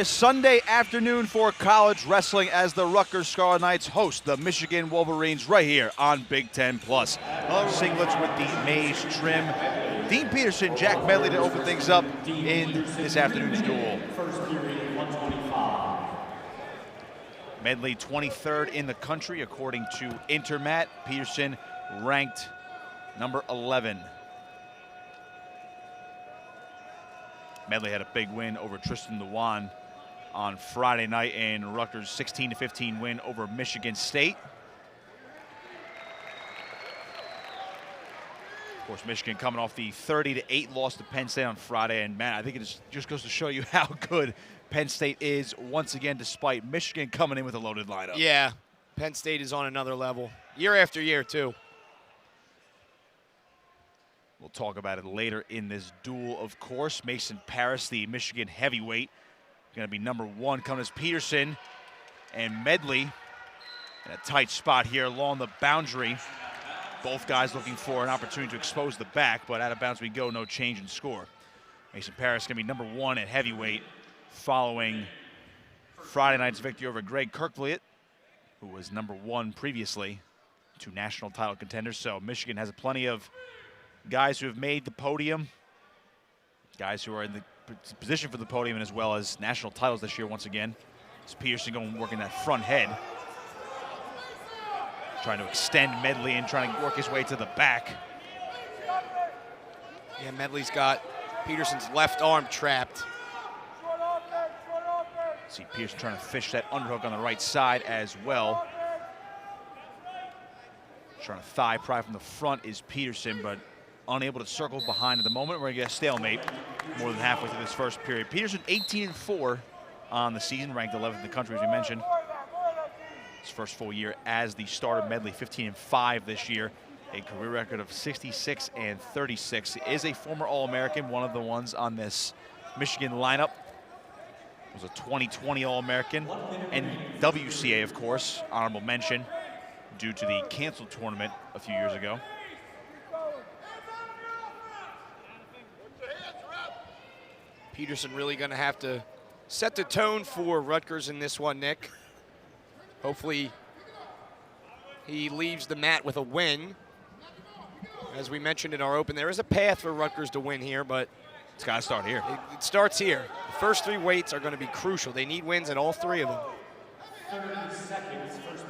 Parris. Sunday afternoon for college wrestling as the Rutgers Scarlet Knights host the Michigan Wolverines right here on Big Ten Plus. Singlets with the maize trim. Dean Peterson, Jack Medley to open things up in this afternoon's duel. Medley 23rd in the country according to Intermat. Peterson ranked number 11. Medley had a big win over Tristan Lewan on Friday night, and Rutgers' 16-15 win over Michigan State. Of course, Michigan coming off the 30-8 loss to Penn State on Friday, and man, I think it just goes to show you how good Penn State is once again, despite Michigan coming in with a loaded lineup. Yeah, Penn State is on another level, year after year, too. We'll talk about it later in this duel, of course. Mason Parris, the Michigan heavyweight, going to be number 1 coming as Peterson and Medley in a tight spot here along the boundary. Both guys looking for an opportunity to expose the back, but out of bounds we go, no change in score. Mason Parris going to be number 1 at heavyweight following Friday night's victory over Greg Kirkvliet, who was number 1 previously, 2 national title contenders. So Michigan has plenty of guys who have made the podium, guys who are in the position for the podium, and as well as national titles this year once again. It's Peterson going working that front head, trying to extend Medley and trying to work his way to the back. Yeah, Medley's got Peterson's left arm trapped. See Peterson trying to fish that underhook on the right side as well. Trying to thigh pry from the front is Peterson, but unable to circle behind at the moment. We're going to get a stalemate more than halfway through this first period. Peterson 18-4 on the season, ranked 11th in the country, as we mentioned. His first full year as the starter. Medley 15-5 this year, a career record of 66-36. He is a former All-American, one of the ones on this Michigan lineup. Was a 2020 All-American, and WCA, of course, honorable mention due to the canceled tournament a few years ago. Peterson really going to have to set the tone for Rutgers in this one, Nick. Hopefully he leaves the mat with a win. As we mentioned in our open, there is a path for Rutgers to win here, but it's got to start here. It starts here. The first 3 weights are going to be crucial. They need wins at all 3 of them.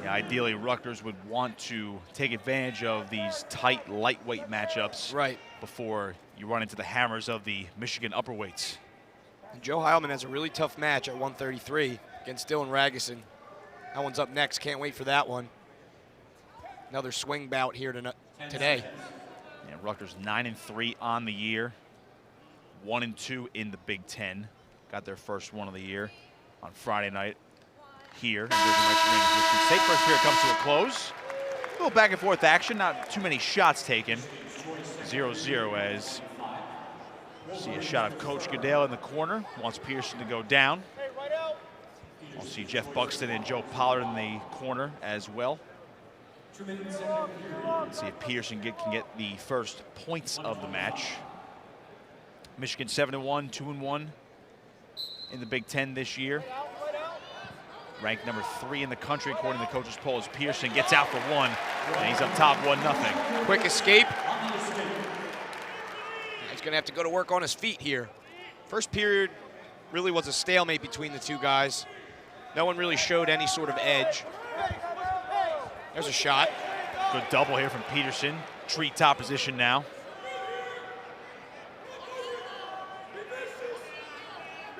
Yeah, ideally, Rutgers would want to take advantage of these tight lightweight matchups before you run into the hammers of the Michigan upperweights. And Joe Heilman has a really tough match at 133 against Dylan Ragusin. That one's up next. Can't wait for that one. Another swing bout here today. Yeah, Rutgers 9-3 on the year, 1-2 in the Big Ten. Got their first one of the year on Friday night here. Michigan State. First period comes to a close. A little back and forth action, not too many shots taken. 0-0 as see a shot of Coach Goodale in the corner. Wants Peterson to go down. We'll see Jeff Buxton and Joe Pollard in the corner as well. Let's see if Peterson can get the first points of the match. Michigan 7-1, 2-1 in the Big Ten this year. Ranked number 3 in the country according to the coaches' poll as Peterson gets out for 1, and he's up top 1-0. Quick escape. He's going to have to go to work on his feet here. First period really was a stalemate between the 2 guys. No one really showed any sort of edge. There's a shot. Good double here from Peterson. Treetop position now.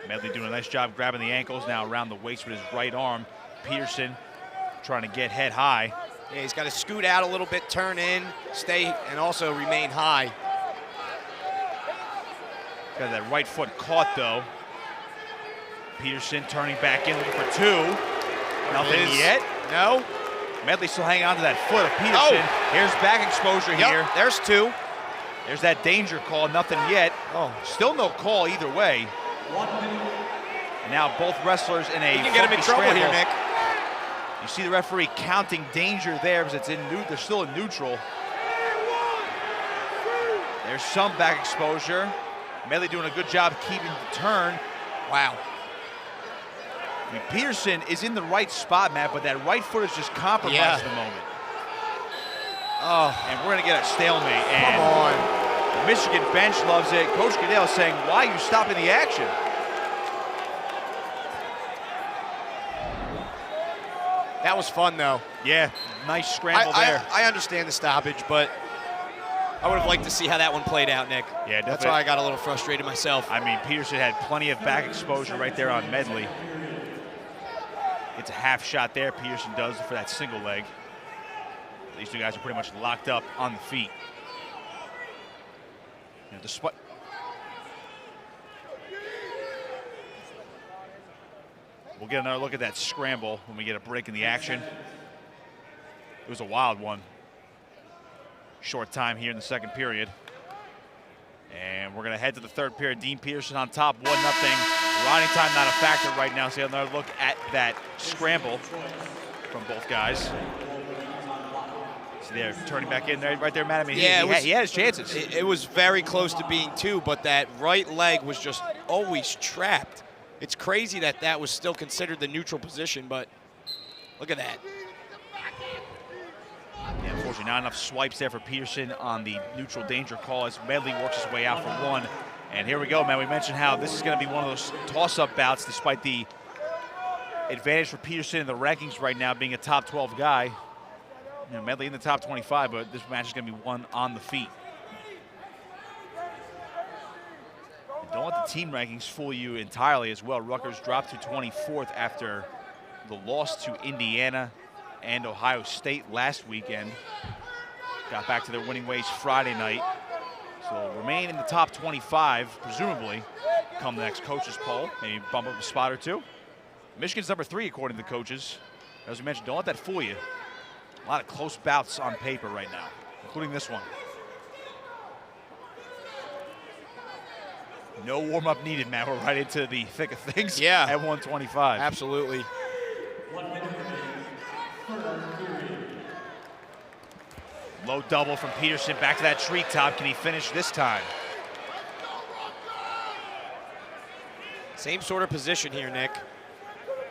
Medley doing a nice job grabbing the ankles now around the waist with his right arm. Peterson trying to get head high. Yeah, he's got to scoot out a little bit, turn in, stay, and also remain high. Got that right foot caught though. Peterson turning back in looking for 2. Nothing yet. No. Medley still hanging on to that foot of Peterson. Here's back exposure here. There's 2. There's that danger call, nothing yet. Still no call either way. And now both wrestlers in a you can get him in trouble scramble. here, Nick. You see the referee counting danger there because they're still in neutral. There's some back exposure. Medley doing a good job keeping the turn. Wow. I mean, Peterson is in the right spot, Matt, but that right foot is just compromised at the moment. Oh. And we're going to get a stalemate. And come on. The Michigan bench loves it. Coach Goodell saying, why are you stopping the action? That was fun, though. Yeah, nice scramble there. I understand the stoppage, but I would have liked to see how that one played out, Nick. Yeah, definitely. That's why I got a little frustrated myself. I mean, Peterson had plenty of back exposure right there on Medley. It's a half shot there, Peterson does for that single leg. These two guys are pretty much locked up on the feet. You know, despite we'll get another look at that scramble when we get a break in the action. It was a wild one. Short time here in the second period. And we're going to head to the third period. Dean Peterson on top, 1-0. Riding time not a factor right now. So another look at that scramble from both guys. See, they're turning back in there, right there, Matt. I mean, yeah, he had his chances. It was very close to being two, but that right leg was just always trapped. It's crazy that that was still considered the neutral position, but look at that. Yeah, unfortunately, not enough swipes there for Peterson on the neutral danger call as Medley works his way out for one. And here we go, man. We mentioned how this is going to be one of those toss-up bouts, despite the advantage for Peterson in the rankings right now, being a top 12 guy. You know, Medley in the top 25, but this match is going to be won on the feet. And don't let the team rankings fool you entirely as well. Rutgers dropped to 24th after the loss to Indiana and Ohio State last weekend. Got back to their winning ways Friday night. So remain in the top 25, presumably, come the next coaches poll. Maybe bump up a spot or two. Michigan's number 3, according to the coaches. As we mentioned, don't let that fool you. A lot of close bouts on paper right now, including this one. No warm-up needed, Matt. We're right into the thick of things at 125. Absolutely. Low double from Peterson, back to that treetop. Can he finish this time? Same sort of position here, Nick.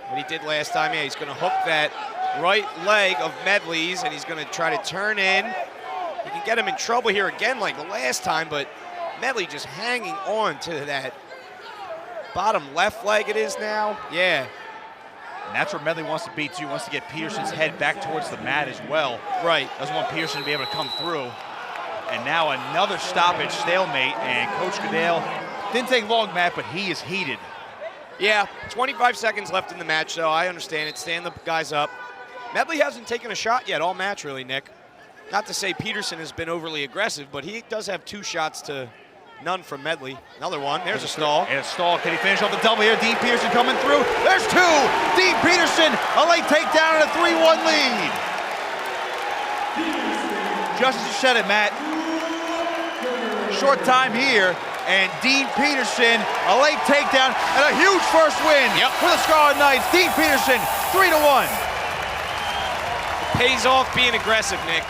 What he did last time, yeah, he's going to hook that right leg of Medley's, and he's going to try to turn in. He can get him in trouble here again like the last time, but Medley just hanging on to that bottom left leg it is now. Yeah. And that's where Medley wants to be, too. Wants to get Peterson's head back towards the mat as well. Right. Doesn't want Peterson to be able to come through. And now another stoppage, stalemate, and Coach Goodell didn't take long, Matt, but he is heated. Yeah, 25 seconds left in the match, so I understand it. Stand the guys up. Medley hasn't taken a shot yet all match, really, Nick. Not to say Peterson has been overly aggressive, but he does have 2 shots to none from Medley. Another one. There's a stall. And a stall. Can he finish off the double here? Dean Peterson coming through. There's 2. Dean Peterson, a late takedown and a 3-1 lead. Just as you said it, Matt. Short time here, and Dean Peterson, a late takedown and a huge first win for the Scarlet Knights. Dean Peterson, 3-1. It pays off being aggressive, Nick.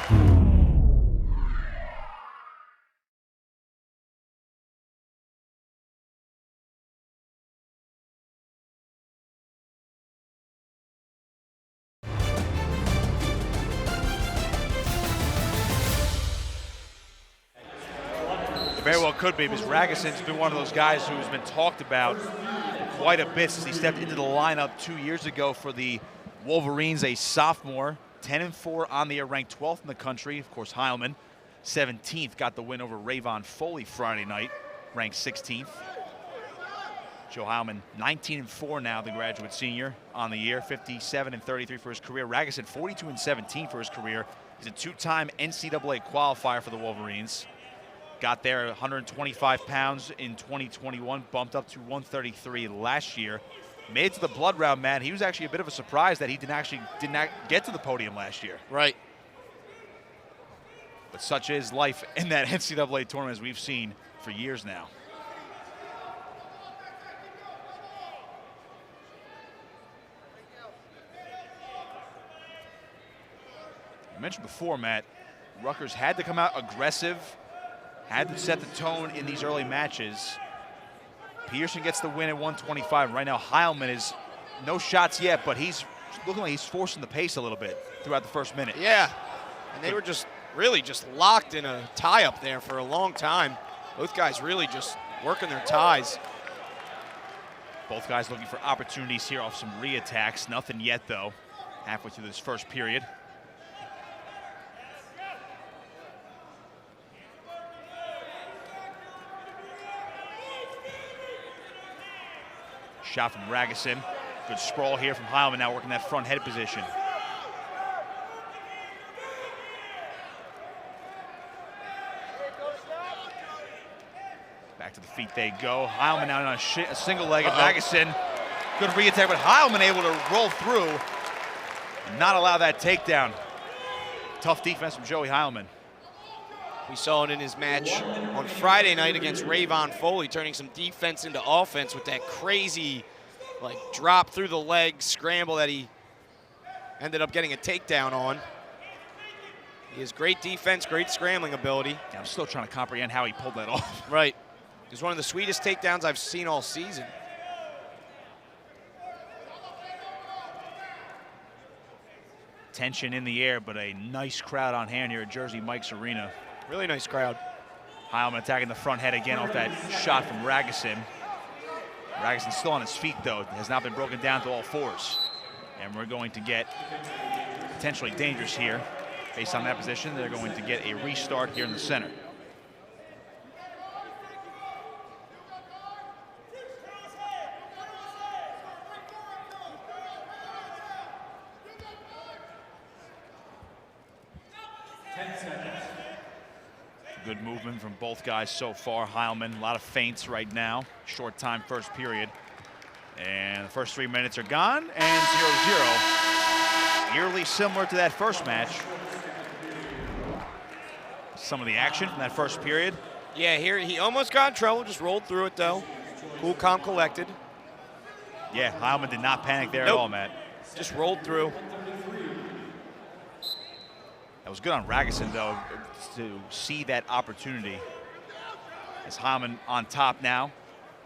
Very well could be, because Ragusin's been one of those guys who's been talked about quite a bit since he stepped into the lineup 2 years ago for the Wolverines, a sophomore, 10-4 on the year, ranked 12th in the country. Of course, Heilman, 17th, got the win over Rayvon Foley Friday night, ranked 16th. Joe Heilman, 19-4 now, the graduate senior on the year, 57-33 for his career. Ragusin, 42-17 for his career. He's a 2-time NCAA qualifier for the Wolverines. Got there 125 pounds in 2021, bumped up to 133 last year. Made it to the blood round, man. He was actually a bit of a surprise that he did not get to the podium last year. Right. But such is life in that NCAA tournament, as we've seen for years now. I mentioned before, Matt, Rutgers had to come out aggressive, had to set the tone in these early matches. Peterson gets the win at 125. Right now, Heilman is no shots yet, but he's looking like he's forcing the pace a little bit throughout the first minute. Yeah, and they were just really just locked in a tie up there for a long time. Both guys really just working their ties. Both guys looking for opportunities here off some re-attacks. Nothing yet, though, halfway through this first period. Shot from Ragusin. Good sprawl here from Heilman, now working that front head position. Back to the feet they go. Heilman now on a single leg of Ragusin. Good re-attack, but Heilman able to roll through and not allow that takedown. Tough defense from Joey Heilman. We saw it in his match on Friday night against Rayvon Foley, turning some defense into offense with that crazy like drop through the leg scramble that he ended up getting a takedown on. He has great defense, great scrambling ability. Yeah, I'm still trying to comprehend how he pulled that off. Right. It was one of the sweetest takedowns I've seen all season. Tension in the air, but a nice crowd on hand here at Jersey Mike's Arena. Really nice crowd. Heilman attacking the front head again off that shot from Ragusin. Ragusin still on his feet, though. Has not been broken down to all fours. And we're going to get potentially dangerous here. Based on that position, they're going to get a restart here in the center. Good movement from both guys so far. Heilman, a lot of feints right now. Short time first period. And the first 3 minutes are gone, and 0-0. Eerily similar to that first match. Some of the action from that first period. Yeah, here he almost got in trouble, just rolled through it though. Cool, calm, collected. Yeah, Heilman did not panic there at all, Matt. Just rolled through. That was good on Ragusin, though, to see that opportunity. As Heilman on top now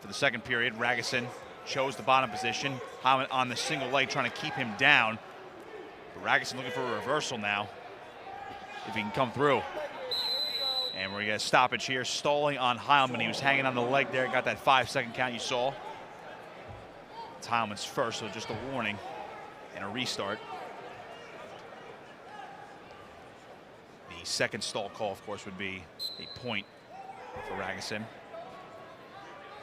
for the second period. Ragusin chose the bottom position. Heilman on the single leg trying to keep him down. But Ragusin looking for a reversal now, if he can come through. And we're going to get a stoppage here, stalling on Heilman. He was hanging on the leg there, got that 5-second count you saw. It's Heilman's first, so just a warning and a restart. The second stall call, of course, would be a point for Ragusin.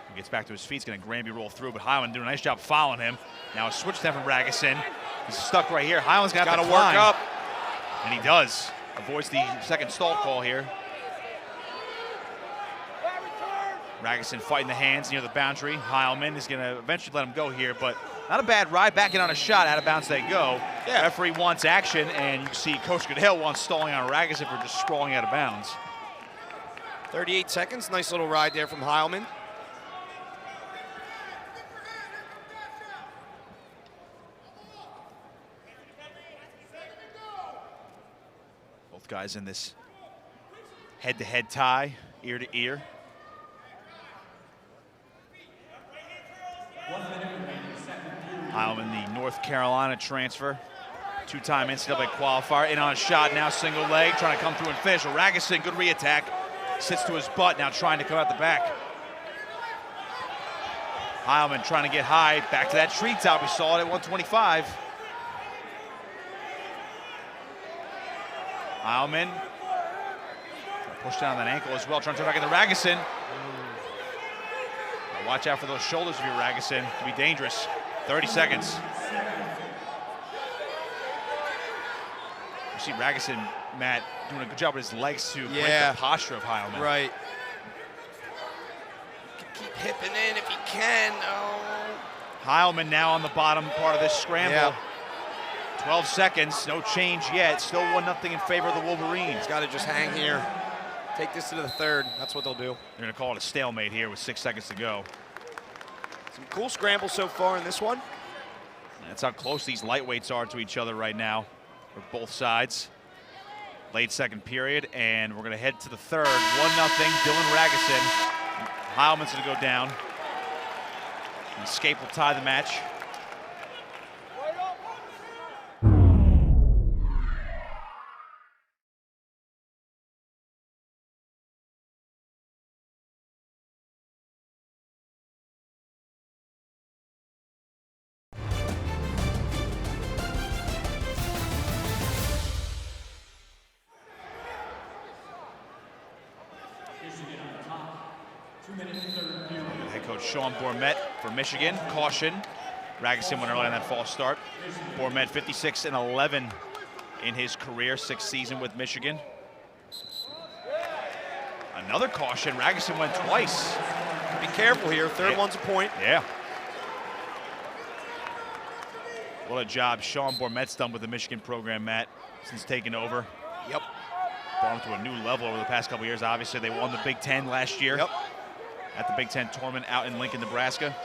He gets back to his feet, he's going to Granby roll through, but Heilman doing a nice job following him. Now a switch step from Ragusin. He's stuck right here. Heilman's got to work up. And he does. Avoids the second stall call here. Ragusin fighting the hands near the boundary. Heilman is going to eventually let him go here, but not a bad ride. Back in on a shot. Out of bounds they go. Yeah. Referee wants action, and you can see Coach Goodell wants stalling on Ragusin for just sprawling out of bounds. 38 seconds. Nice little ride there from Heilman. Both guys in this head-to-head tie, ear to ear. Heilman, the North Carolina transfer, two-time NCAA qualifier, in on a shot now, single leg, trying to come through and finish. Ragusin, good re-attack, sits to his butt, now trying to come out the back. Heilman trying to get high, back to that treetop, we saw it at 125. Heilman, push down that ankle as well, trying to turn back into Ragusin. Watch out for those shoulders of your Ragusin, it can be dangerous. 30 seconds. You see Ragusin, Matt, doing a good job with his legs to break the posture of Heilman. Right. Keep hipping in if he can. Oh. Heilman now on the bottom part of this scramble. Yeah. 12 seconds, no change yet. Still 1-0 in favor of the Wolverines. He's got to just hang here. Take this to the third. That's what they'll do. They're going to call it a stalemate here with 6 seconds to go. Some cool scrambles so far in this one. That's how close these lightweights are to each other right now for both sides. Late second period, and we're going to head to the third. 1-0, Dylan Ragusin. Heilman's going to go down. And Escape will tie the match. Head coach Sean Bourmet for Michigan. Caution. Ragusin went early on that false start. Bourmet 56-11 in his career, 6th season with Michigan. Another caution. Ragusin went twice. Be careful here. Third one's a point. Yeah. What a job Sean Bourmet's done with the Michigan program, Matt, since taking over. Yep. Brought them to a new level over the past couple years. Obviously, they won the Big Ten last year. Yep. At the Big Ten tournament out in Lincoln, Nebraska.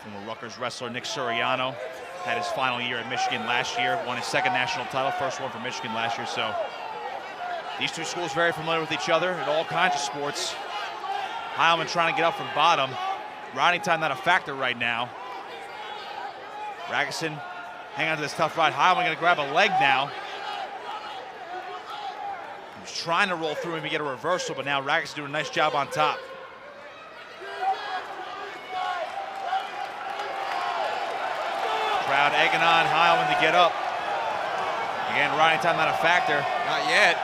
Former Rutgers wrestler Nick Suriano had his final year at Michigan last year, won his 2nd national title, first one for Michigan last year. So these two schools very familiar with each other in all kinds of sports. Heilman trying to get up from bottom. Riding time not a factor right now. Ragusin hanging on to this tough ride. Heilman going to grab a leg now. He was trying to roll through him to get a reversal, but now Ragusin doing a nice job on top. Crowd egging on Heilman to get up. Again, riding time not a factor. Not yet.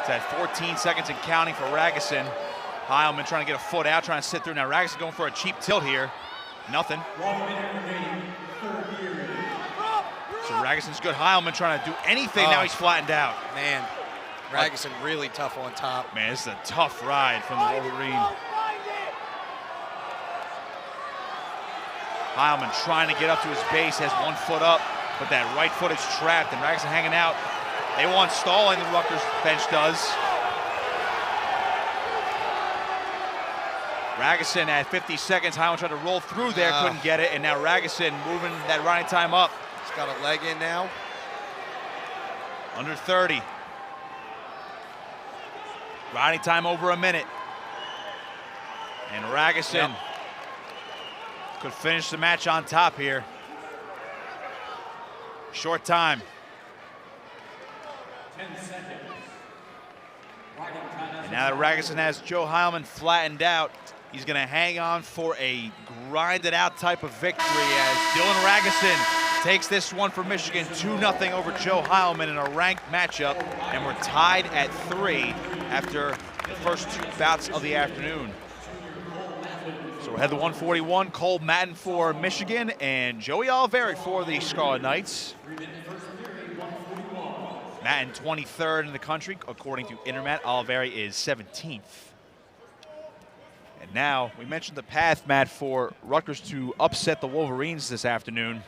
It's at 14 seconds and counting for Ragusin. Heilman trying to get a foot out, trying to sit through. Now Ragusin going for a cheap tilt here. Nothing. 1 minute remaining, third period. So Ragusin's good. Heilman trying to do anything. Now he's flattened out. Man, Ragusin really tough on top. Man, this is a tough ride from the Wolverine. Heilman trying to get up to his base, has 1 foot up, but that right foot is trapped, and Ragusin hanging out. They want stalling, the Rutgers bench does. Ragusin at 50 seconds. Heilman tried to roll through there, couldn't get it, and now Ragusin moving that riding time up. He's got a leg in now. Under 30. Riding time over a minute. And Ragusin could finish the match on top here. Short time. 10 seconds. And now that Ragusin has Joe Heilman flattened out, he's going to hang on for a grinded out type of victory as Dylan Ragusin takes this one for Michigan 2-0 over Joe Heilman in a ranked matchup, and we're tied at 3 after the first 2 bouts of the afternoon. So we'll head to 141, Cole Mattin for Michigan and Joey Olivieri for the Scarlet Knights. Mattin 23rd in the country, according to Intermat. Olivieri is 17th. And now, we mentioned the path, Matt, for Rutgers to upset the Wolverines this afternoon.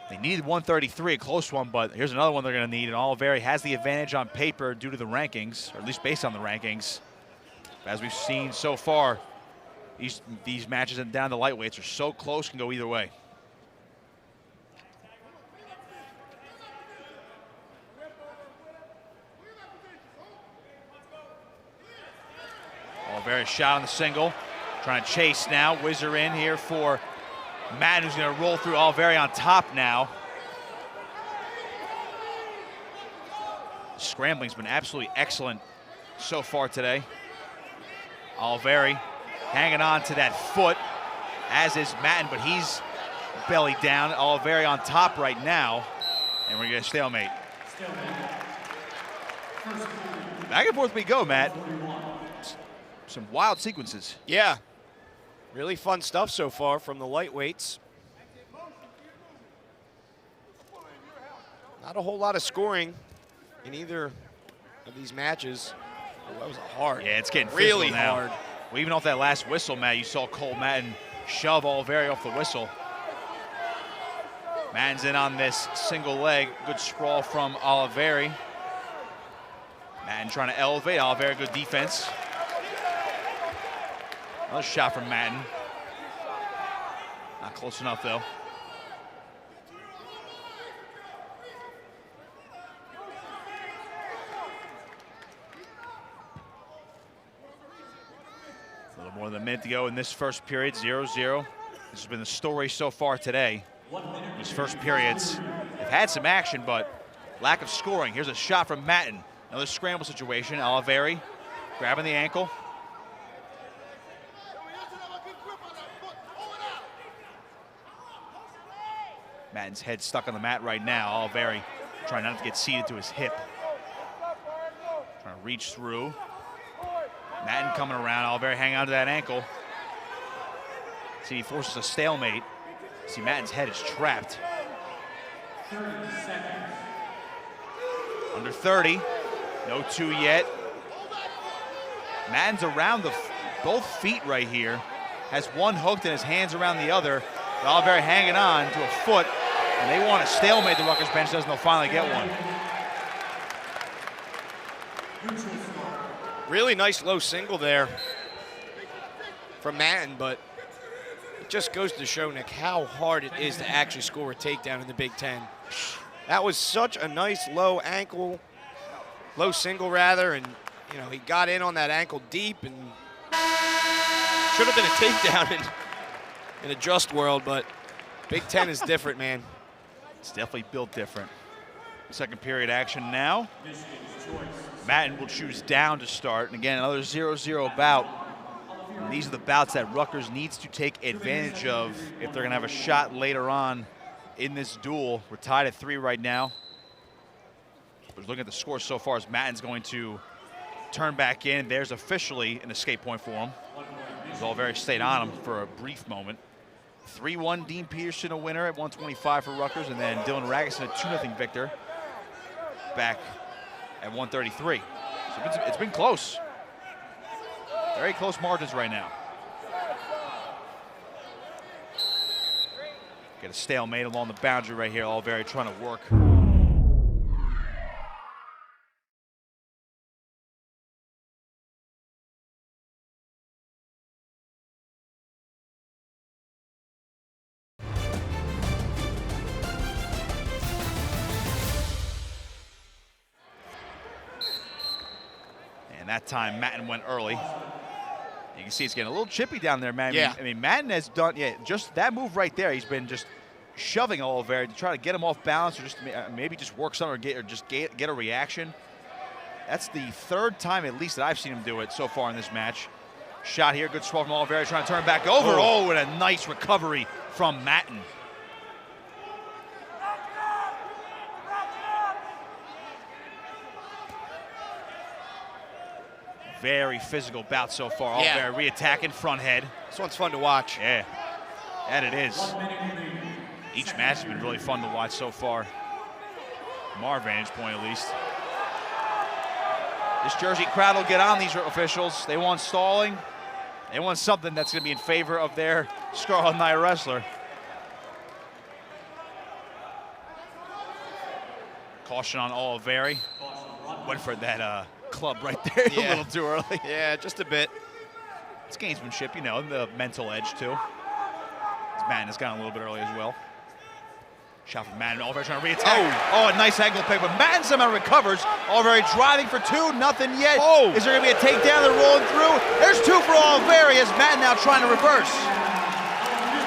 They needed 133, a close one, but here's another one they're going to need, and Olivieri has the advantage on paper due to the rankings, or at least based on the rankings. As we've seen so far, these matches down the lightweights are so close, can go either way. Olivieri shot on the single, trying to chase now. Whizzer in here for Mattin, who's going to roll through. Olivieri on top now. Scrambling's been absolutely excellent so far today. Olivieri hanging on to that foot, as is Mattin, but he's belly down. Olivieri on top right now, and we're going to get a stalemate. Back and forth we go, Matt. Some wild sequences. Yeah, really fun stuff so far from the lightweights. Not a whole lot of scoring in either of these matches. Oh, that was hard. Yeah, it's getting really now. hard. Well, even off that last whistle, Matt, you saw Cole Mattin shove Olivieri off the whistle. Mattin's in on this single leg. Good sprawl from Olivieri. Mattin trying to elevate. Olivieri, good defense. Another shot from Mattin. Not close enough, though. A little more than a minute to go in this first period, 0-0. This has been the story so far today. These first periods have had some action, but lack of scoring. Here's a shot from Mattin. Another scramble situation. Olivieri grabbing the ankle. Mattin's head stuck on the mat right now. Olivieri trying not to get seated to his hip. Trying to Reach through. Mattin coming around. Olivieri hanging on to that ankle. See, he forces a stalemate. See, Mattin's head is trapped. 30 seconds. Under 30. No 2 yet. Mattin's around both feet right here. Has one hooked and his hands around the other. Olivieri hanging on to a foot. And they want a stalemate. The Rutgers bench doesn't. They'll finally get one. Really nice low single there from Mattin, but it just goes to show, Nick, how hard it is to actually score a takedown in the Big Ten. That was such a nice low single rather, and you know, he got in on that ankle deep and should have been a takedown in a just world, but Big Ten is different, man. It's definitely built different. Second period action now. Mattin will choose down to start. And again, another 0-0 bout. And these are the bouts that Rutgers needs to take advantage of if they're going to have a shot later on in this duel. We're tied at 3 right now. But looking at the score so far, as Mattin's going to turn back in. There's officially an escape point for him. Olivieri stayed on him for a brief moment. 3-1 Dean Peterson a winner at 125 for Rutgers, and then Dylan Ragusin a 2-0 victor back at 133. So it's been close. Very close margins right now. Get a stalemate along the boundary right here. Olivieri trying to work. And that time Mattin went early. You can see it's getting a little chippy down there, man. Yeah. I mean, Mattin has done, just that move right there. He's been just shoving Olivieri to try to get him off balance, or just maybe just work something, or just get a reaction. That's the 3rd time at least that I've seen him do it so far in this match. Shot here, good swell from Olivieri, trying to turn back over. Oh, and a nice recovery from Mattin. Very physical bout so far. Yeah. Olivieri re-attacking front head. This one's fun to watch. Yeah, that it is. Each match has been really fun to watch so far, from our vantage point at least. This Jersey crowd will get on these officials. They want stalling. They want something that's going to be in favor of their Scarlet Knight wrestler. Caution on Olivieri. Went for that club right there a little too early. Yeah, just a bit. It's gamesmanship, you know, the mental edge too. Mattin has gone a little bit early as well. Shot from Mattin. Olivieri trying to re-attack. Oh, a nice ankle pick, but Mattin somehow recovers. Olivieri driving for 2, nothing yet. Oh! Is there going to be a takedown? They're rolling through. There's 2 for Olivieri as Mattin now trying to reverse.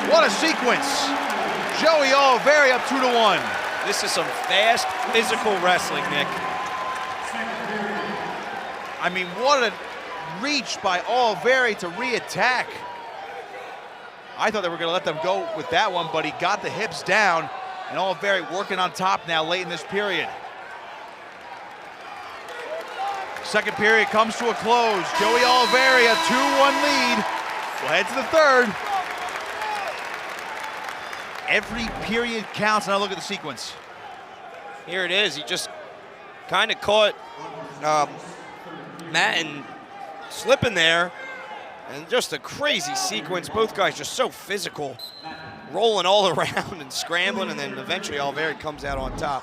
What a sequence. Joey Olivieri up 2-1. This is some fast, physical wrestling, Nick. I mean, what a reach by Olivieri to re-attack. I thought they were going to let them go with that one, but he got the hips down, and Olivieri working on top now late in this period. Second period comes to a close. Joey Olivieri, a 2-1 lead. We'll head to the 3rd. Every period counts. Now look at the sequence. Here it is. He just kind of caught Mattin slipping there, and just a crazy sequence. Both guys just so physical, rolling all around and scrambling, and then eventually Olivieri comes out on top.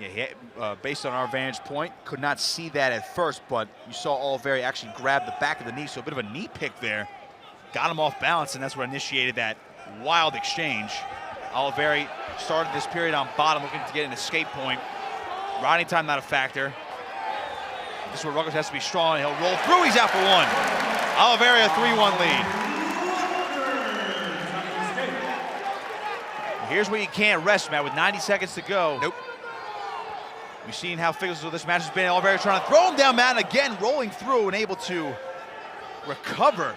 Yeah, based on our vantage point, could not see that at first, but you saw Olivieri actually grab the back of the knee, so a bit of a knee pick there. Got him off balance, and that's what initiated that wild exchange. Olivieri started this period on bottom, looking to get an escape point. Riding time not a factor. This is where Rutgers has to be strong. He'll roll through. He's out for 1. Olivieri a 3-1 lead. Here's where you can't rest, Matt, with 90 seconds to go. Nope. We've seen how physical this match has been. Olivieri trying to throw him down, Matt, and again rolling through and able to recover.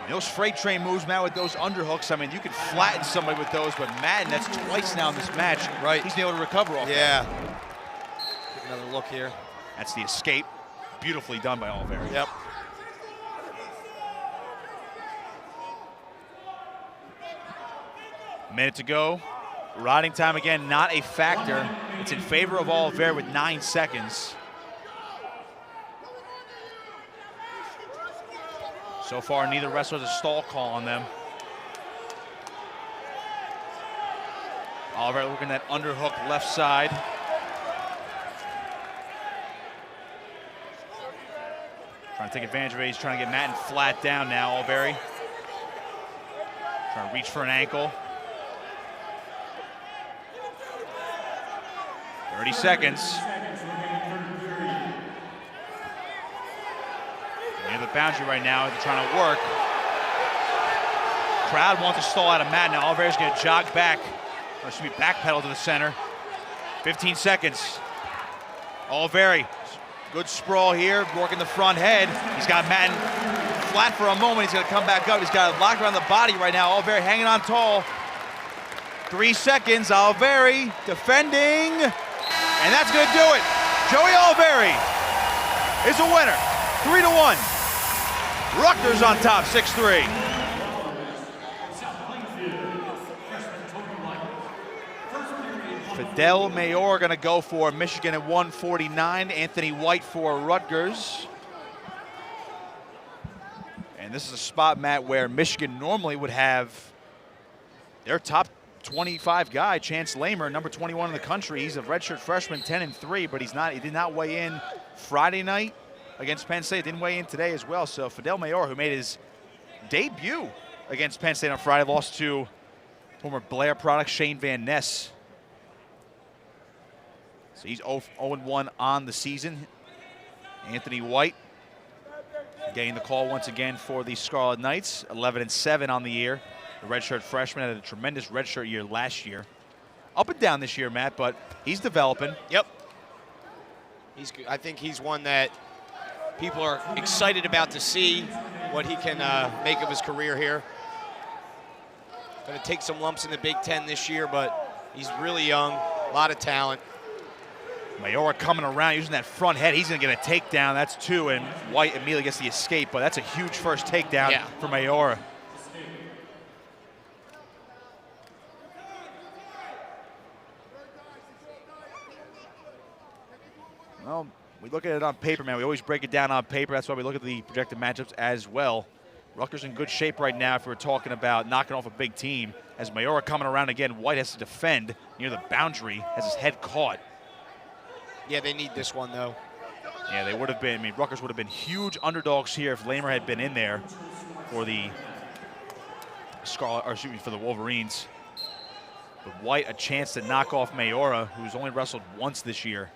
And those freight train moves, Matt, with those underhooks, I mean, you could flatten somebody with those, but Mattin, that's twice now in this match. Right. He's been able to recover off that. Yeah. Another look here. That's the escape. Beautifully done by Olivieri. Yep. Minute to go. Riding time again, not a factor. It's in favor of Olivieri with 9 seconds. So far, neither wrestler has a stall call on them. Olivieri looking at that underhook left side. Trying to take advantage of it. He's trying to get Mattin flat down now, Olivieri. Trying to reach for an ankle. 30 seconds. Near the boundary right now, they're trying to work. Crowd wants to stall out of Mattin. Now Olivieri's going to jog back. Or should be backpedal to the center. 15 seconds. Olivieri, good sprawl here, working the front head. He's got Mattin flat for a moment. He's going to come back up. He's got it locked around the body right now. Olivieri hanging on tall. 3 seconds. Olivieri defending. And that's going to do it. Joey Olivieri is a winner. 3-1. Rutgers on top, 6-3. Fidel Mayora going to go for Michigan at 149. Anthony White for Rutgers. And this is a spot, Matt, where Michigan normally would have their top 25 guy, Chance Lamer, number 21 in the country. He's a redshirt freshman, 10-3, but he did not weigh in Friday night against Penn State. Didn't weigh in today as well. So Fidel Mayora, who made his debut against Penn State on Friday, lost to former Blair product Shane Van Ness. So he's 0-1 on the season. Anthony White getting the call once again for the Scarlet Knights, 11-7 on the year. The redshirt freshman had a tremendous redshirt year last year. Up and down this year, Matt, but he's developing. Yep. I think he's one that people are excited about to see what he can make of his career here. Going to take some lumps in the Big Ten this year, but he's really young, a lot of talent. Mayora coming around, using that front head. He's going to get a takedown. That's 2, and White immediately gets the escape, but that's a huge first takedown for Mayora. Well, we look at it on paper, man. We always break it down on paper. That's why we look at the projected matchups as well. Rutgers in good shape right now if we're talking about knocking off a big team. As Mayora coming around again, White has to defend near the boundary, has his head caught. Yeah, they need this one, though. Yeah, they would have been. I mean, Rutgers would have been huge underdogs here if Lamer had been in there for the for the Wolverines. But White, a chance to knock off Mayora, who's only wrestled once this year.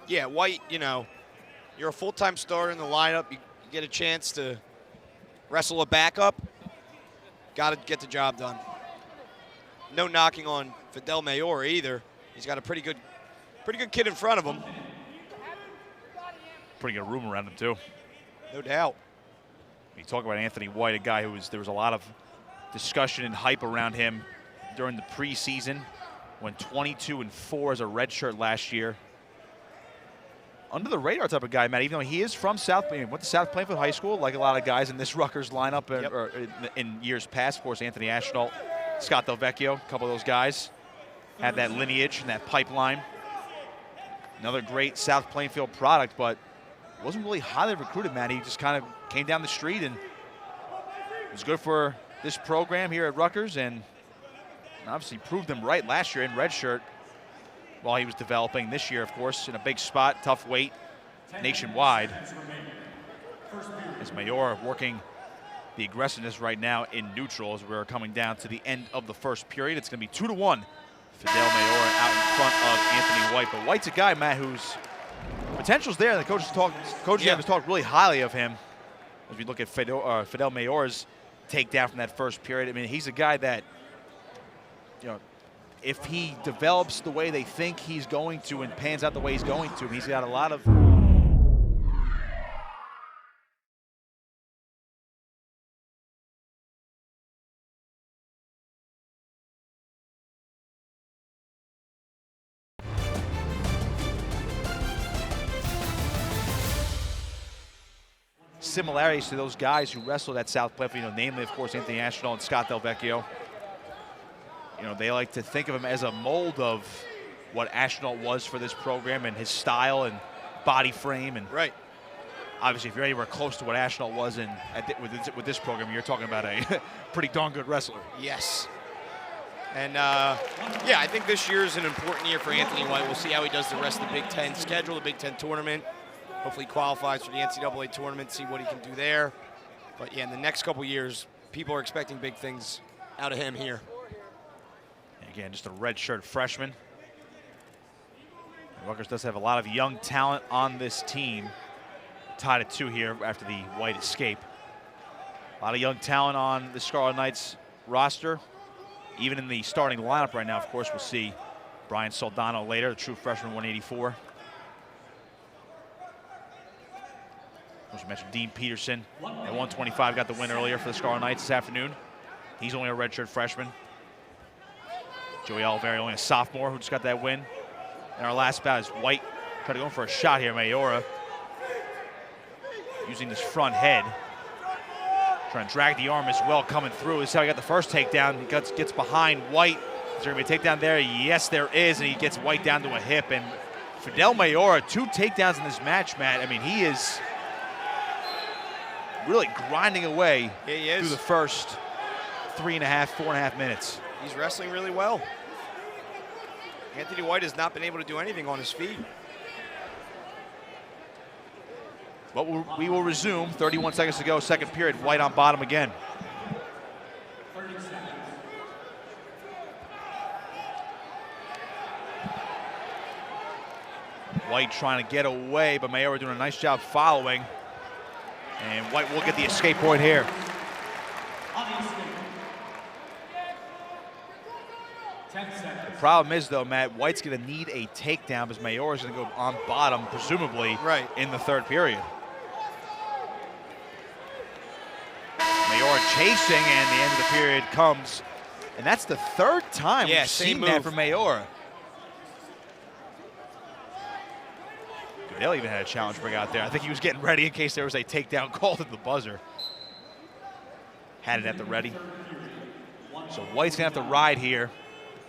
Yeah, White, you know, you're a full-time starter in the lineup. You get a chance to wrestle a backup. Got to get the job done. No knocking on Fidel Mayora either. He's got a pretty good kid in front of him. Pretty good room around him, too. No doubt. You talk about Anthony White, a guy who there was a lot of discussion and hype around him during the preseason. Went 22-4 as a redshirt last year. Under the radar type of guy, Matt, even though he is from went to South Plainfield High School, like a lot of guys in this Rutgers lineup or in years past. Of course, Anthony Ashnault, Scott Del Vecchio, a couple of those guys had that lineage and that pipeline. Another great South Plainfield product, but wasn't really highly recruited, man. He just kind of came down the street and was good for this program here at Rutgers, and obviously proved them right last year in redshirt while he was developing. This year, of course, in a big spot, tough weight, nationwide. As Mayora working the aggressiveness right now in neutral as we're coming down to the end of the first period. It's going to be 2-1. Fidel Mayora out in front of Anthony White. But White's a guy, Matt, whose potential's there. The coaches have talked really highly of him. As we look at Fidel Mayora's takedown from that first period, I mean, he's a guy that, you know, if he develops the way they think he's going to and pans out the way he's going to, he's got a lot of similarities to those guys who wrestled at South Plainfield, you know, namely, of course, Anthony Ashnall and Scott Del Vecchio. You know, they like to think of him as a mold of what Ashnall was for this program and his style and body frame. And right. Obviously, if you're anywhere close to what Ashnall was with this program, you're talking about a pretty darn good wrestler. Yes. And, yeah, I think this year is an important year for Anthony White. We'll see how he does the rest of the Big Ten schedule, the Big Ten tournament. Hopefully qualifies for the NCAA tournament, see what he can do there. But, yeah, in the next couple years, people are expecting big things out of him here. Again, just a redshirt freshman. Rutgers does have a lot of young talent on this team. Tied at 2 here after the White escape. A lot of young talent on the Scarlet Knights roster. Even in the starting lineup right now, of course, we'll see Brian Soldano later, the true freshman, 184. As we mentioned, Dean Peterson at 125 got the win earlier for the Scarlet Knights this afternoon. He's only a redshirt freshman. Joey Olivieri, only a sophomore, who just got that win. And our last bout is White. Try to go for a shot here, Mayora. Using this front head. Trying to drag the arm as well, coming through. This is how he got the first takedown. He gets behind White. Is there going to be a takedown there? Yes, there is, and he gets White down to a hip. And Fidel Mayora, 2 takedowns in this match, Matt. I mean, he is really grinding away through the first 3.5, 4.5 minutes. He's wrestling really well. Anthony White has not been able to do anything on his feet. But we will resume. 31 seconds to go, second period. White on bottom again. 30 seconds. White trying to get away, but Mayora doing a nice job following. And White will get the escape point here. The problem is, though, Matt, White's going to need a takedown because Mayora's going to go on bottom, presumably, in the third period. Mayora chasing, and the end of the period comes. And that's the third time we've seen that from Mayora. Fidel even had a challenge bring out there. I think he was getting ready in case there was a takedown called at the buzzer. Had it at the ready. So White's going to have to ride here.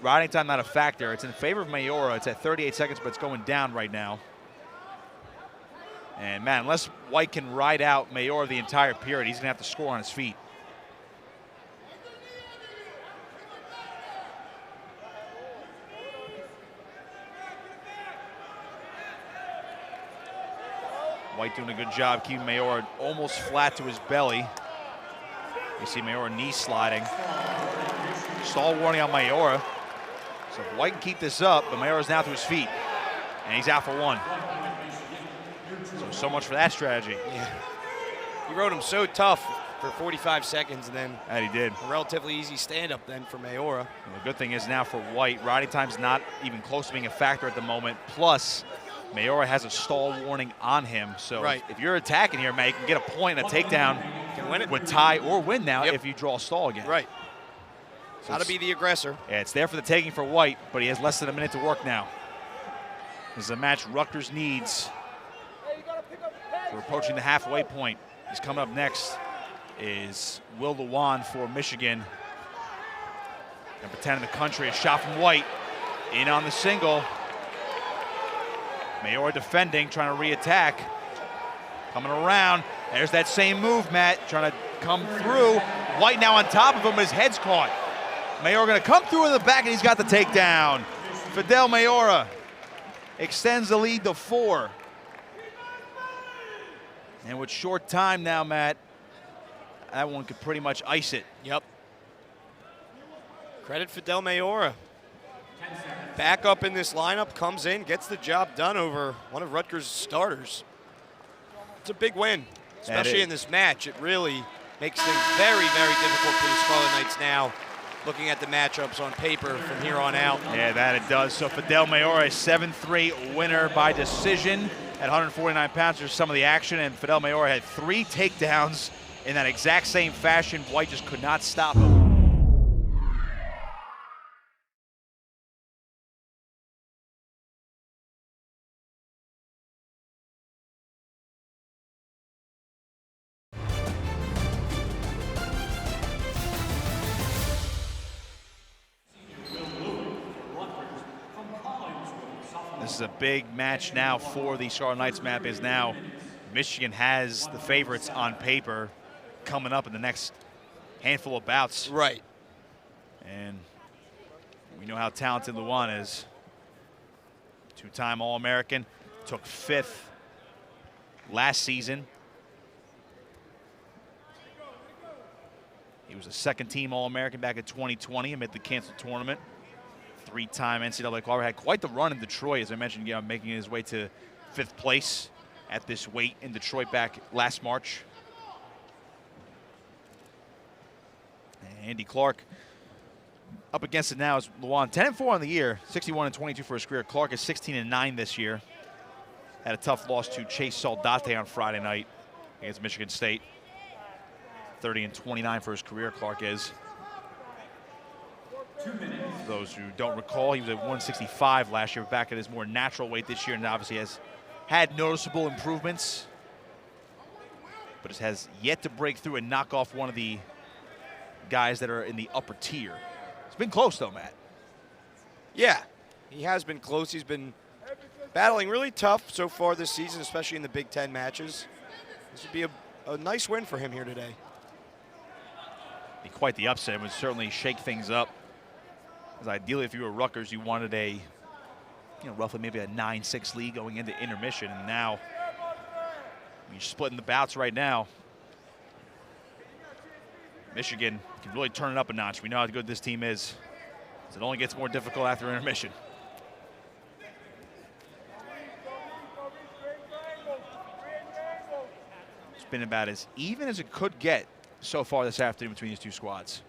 Riding time not a factor. It's in favor of Mayora. It's at 38 seconds, but it's going down right now. And, man, unless White can ride out Mayora the entire period, he's going to have to score on his feet. White doing a good job keeping Mayora almost flat to his belly. You see Mayora knee sliding. Stall warning on Mayora. So if White can keep this up, but Mayora's now to his feet. And he's out for 1. So much for that strategy. Yeah. He rode him so tough for 45 seconds, and then that he did. A relatively easy stand-up then for Mayora. And the good thing is now for White, riding time's not even close to being a factor at the moment. Plus, Mayora has a stall warning on him. So if you're attacking here, man, you can get a point, a takedown, can win it. Would tie or win now if you draw a stall again. Right. So Got to be the aggressor. Yeah, it's there for the taking for White, but he has less than a minute to work now. This is a match Rutgers needs. We're approaching the halfway point. He's coming up next is Will Lewan for Michigan. Number 10 in the country, a shot from White. In on the single. Mayora defending, trying to re-attack. Coming around. There's that same move, Matt, trying to come through. White now on top of him, his head's caught. Mayora going to come through in the back, and he's got the takedown. Fidel Mayora extends the lead to 4. And with short time now, Matt, that one could pretty much ice it. Yep. Credit Fidel Mayora. Back up in this lineup, comes in, gets the job done over one of Rutgers' starters. It's a big win, especially in this match. It really makes things very, very difficult for the Scarlet Knights now, looking at the matchups on paper from here on out. Yeah, that it does. So Fidel Mayora, a 7-3 winner by decision at 149 pounds. There's some of the action, and Fidel Mayora had 3 takedowns in that exact same fashion. White just could not stop him. This is a big match now for the Scarlet Knights map, is now Michigan has the favorites on paper coming up in the next handful of bouts. Right. And we know how talented Lewan is. Two-time All-American, took 5th last season. He was a second-team All-American back in 2020 amid the canceled tournament. 3-time NCAA qualifier. Had quite the run in Detroit, as I mentioned, making his way to 5th place at this weight in Detroit back last March. And Andy Clark up against it now is Lewan. 10-4 on the year, 61-22 for his career. Clark is 16-9 this year. Had a tough loss to Chase Saldate on Friday night against Michigan State. 30-29 for his career, Clark is. 2 minutes. For those who don't recall, he was at 165 last year, back at his more natural weight this year, and obviously has had noticeable improvements, but has yet to break through and knock off one of the guys that are in the upper tier. It's been close, though, Matt. Yeah, he has been close. He's been battling really tough so far this season, especially in the Big Ten matches. This would be a nice win for him here today. Be quite the upset. It would certainly shake things up. Because ideally, if you were Rutgers, you wanted a, roughly maybe a 9-6 lead going into intermission. And now you're splitting the bouts right now. Michigan can really turn it up a notch. We know how good this team is. So it only gets more difficult after intermission. It's been about as even as it could get so far this afternoon between these two squads.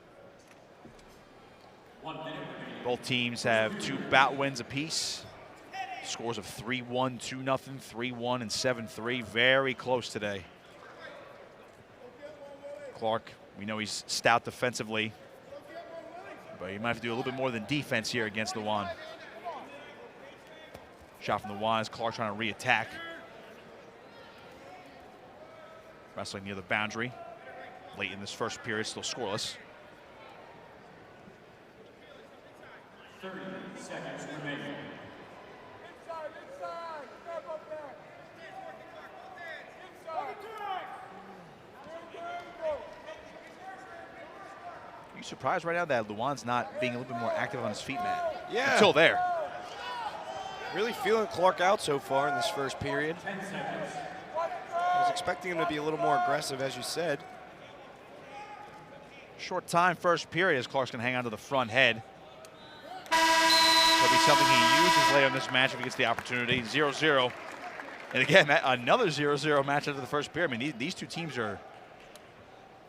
1 minute. Both teams have 2 bout wins apiece. Scores of 3-1, 2-0, 3-1, and 7-3. Very close today. Clark, we know he's stout defensively, but he might have to do a little bit more than defense here against Lewan. Shot from Lewan as Clark trying to re-attack. Wrestling near the boundary. Late in this first period, still scoreless. 30 seconds remaining. Are you surprised right now that Lewan's not being a little bit more active on his feet, Matt? Yeah. Until there. Really feeling Clark out so far in this first period. 10 seconds. I was expecting him to be a little more aggressive, as you said. Short time first period as Clark's going to hang on to the front head. That'll be something he uses later in this match if he gets the opportunity. 0-0. And again, another 0-0 match after the first period. I mean, these two teams are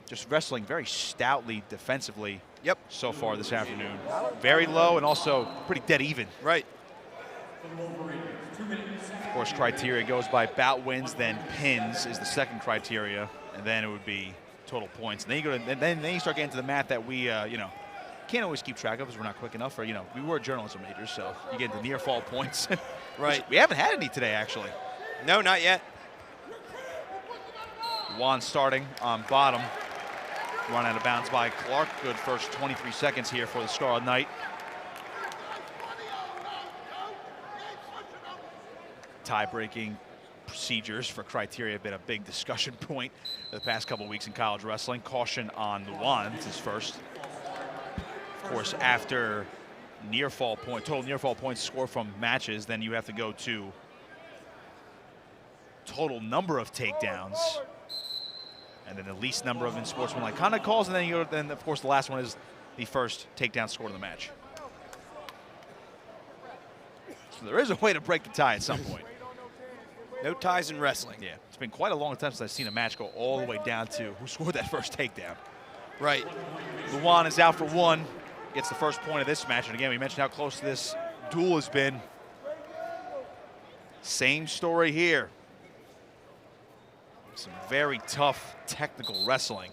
just wrestling very stoutly defensively. Yep. So far this afternoon. Very low and also pretty dead even. Right. For the Wolverines, 2 minutes. Of course, criteria goes by bout wins, then pins is the second criteria, and then it would be total points. And then you go to, and then you start getting to the math that we, can't always keep track of because we're not quick enough. Or we were journalism majors, so you get the near fall points. Right. We haven't had any today, actually. No, not yet. Juan starting on bottom. Run out of bounds by Clark. Good first 23 seconds here for the Scarlet Knight. Tie-breaking procedures for criteria have been a big discussion point the past couple weeks in college wrestling. Caution on Lewan, it's his first. Of course, after total near fall points scored from matches, then you have to go to total number of takedowns, and then the least number of unsportsmanlike conduct calls, and then of course the last one is the first takedown scored in the match. So there is a way to break the tie at some point. No ties in wrestling. Yeah, it's been quite a long time since I've seen a match go all the way down to who scored that first takedown. Right. Lewan is out for one, gets the first point of this match, and again, we mentioned how close this duel has been. Same story here. Some very tough technical wrestling.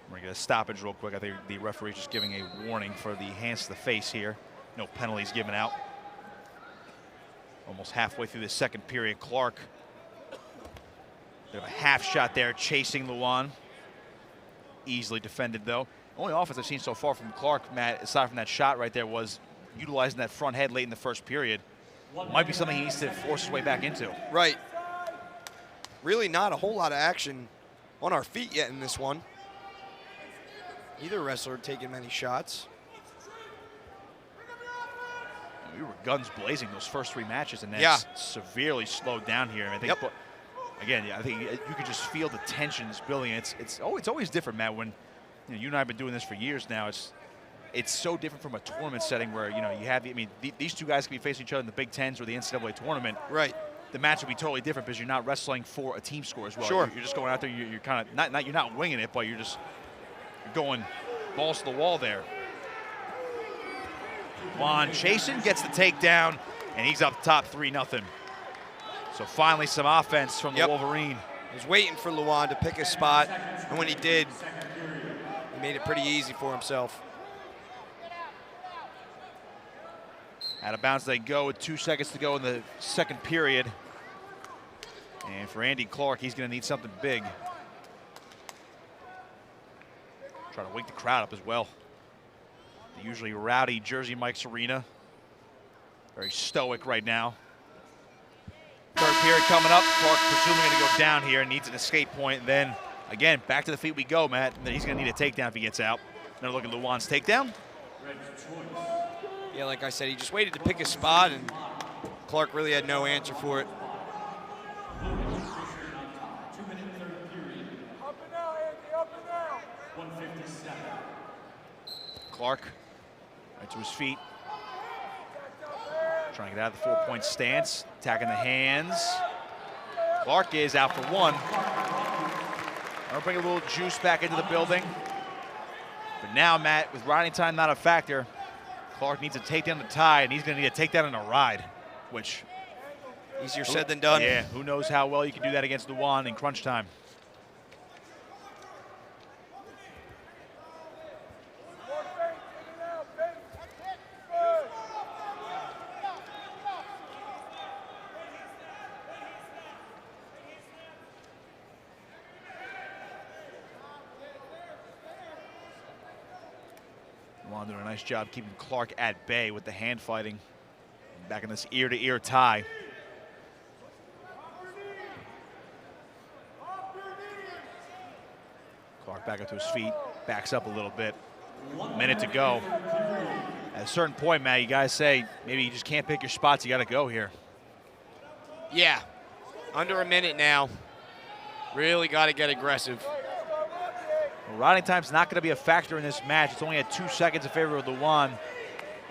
We're gonna get a stoppage real quick. I think the referee's just giving a warning for the hands to the face here. No penalties given out. Almost halfway through the second period, Clark. Bit of a half shot there, chasing Lewan. Easily defended, though. Only offense I've seen so far from Clark, Matt, aside from that shot right there, was utilizing that front head late in the first period might be something he needs to force his way back into. Right. Really not a whole lot of action on our feet yet in this one. Neither wrestler taking many shots. We were guns blazing those first 3 matches, and then it's severely slowed down here. I think, again, I think you could just feel the tensions building. It's always different, Matt. When you and I have been doing this for years now, it's so different from a tournament setting where you have. These two guys can be facing each other in the Big Tens or the NCAA tournament. Right. The match will be totally different because you're not wrestling for a team score as well. Sure. You're just going out there. You're kind of you're not winging it, but you're going balls to the wall there. Lewan chasing, gets the takedown, and he's up top 3-0. So finally some offense from the Wolverine. He was waiting for Lewan to pick his spot, and when he did, he made it pretty easy for himself. Out of bounds they go with 2 seconds to go in the second period. And for Andy Clark, he's going to need something big. Trying to wake the crowd up as well. The usually rowdy Jersey Mike's Arena. Very stoic right now. Third period coming up. Clark presumably going to go down here and needs an escape point. And then, again, back to the feet we go, Matt. And then he's going to need a takedown if he gets out. Another look at Lewan's takedown. Yeah, like I said, he just waited to pick his spot, and Clark really had no answer for it. Clark right to his feet. Trying to get out of the 4-point stance. Attacking the hands. Clark is out for 1. I'll bring a little juice back into the building. But now, Matt, with riding time not a factor, Clark needs to take down the tie, and he's going to need a takedown and a ride, which... Easier said than done. Yeah, who knows how well you can do that against Lewan in crunch time. Lewan doing a nice job keeping Clark at bay with the hand fighting. Back in this ear-to-ear tie. Clark back up to his feet, backs up a little bit. Minute to go. At a certain point, Matt, you guys say maybe you just can't pick your spots. You got to go here. Yeah, under a minute now. Really got to get aggressive. Well, riding time's not going to be a factor in this match. It's only at 2 seconds in favor of Lewan.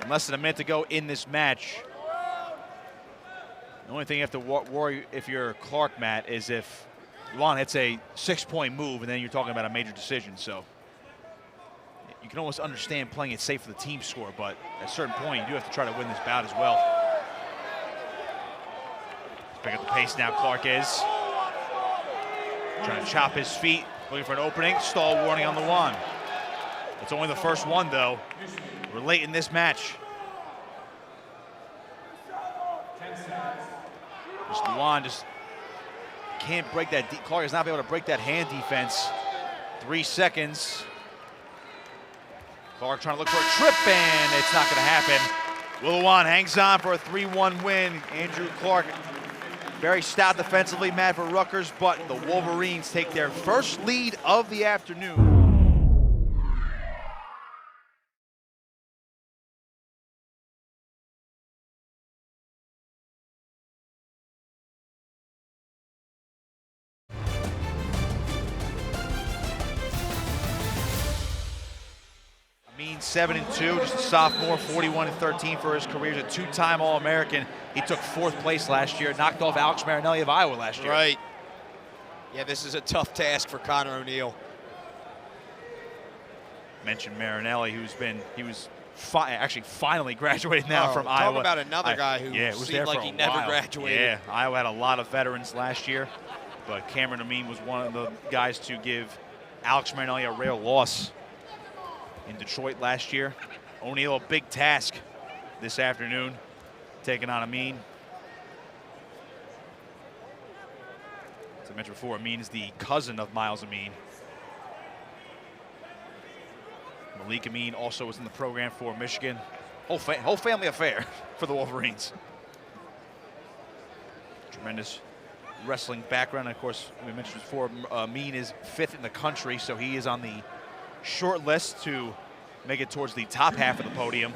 And less than a minute to go in this match. The only thing you have to worry if you're Clark, Matt, is if Lewan hits a 6-point move, and then you're talking about a major decision. So you can almost understand playing it safe for the team score, but at a certain point, you do have to try to win this bout as well. Let's pick up the pace now, Clark is. Trying to chop his feet, looking for an opening. Stall warning on Lewan. It's only the first one, though. We're late in this match. Lewan just can't break that. Clark is not able to break that hand defense. 3 seconds. Clark trying to look for a trip, and it's not going to happen. Lewan hangs on for a 3-1 win. Andrew Clark, very stout defensively, Matt, for Rutgers, but the Wolverines take their first lead of the afternoon. Amine 7-2, just a sophomore, 41-13 for his career. He's a 2-time All-American. He took 4th place last year, knocked off Alex Marinelli of Iowa last year. Right. Yeah, this is a tough task for Connor O'Neill. Mentioned Marinelli, he was actually finally graduated now from Iowa. Talk about another guy who seemed like he never graduated. Yeah, Iowa had a lot of veterans last year, but Cameron Amine was one of the guys to give Alex Marinelli a rare loss in Detroit last year. O'Neill, a big task this afternoon, taking on Amine. As I mentioned before, Amine is the cousin of Miles Amine. Malik Amine also was in the program for Michigan. Whole family affair for the Wolverines. Tremendous wrestling background. Of course, we mentioned before, Amine is 5th in the country, so he is on the short list to make it towards the top half of the podium.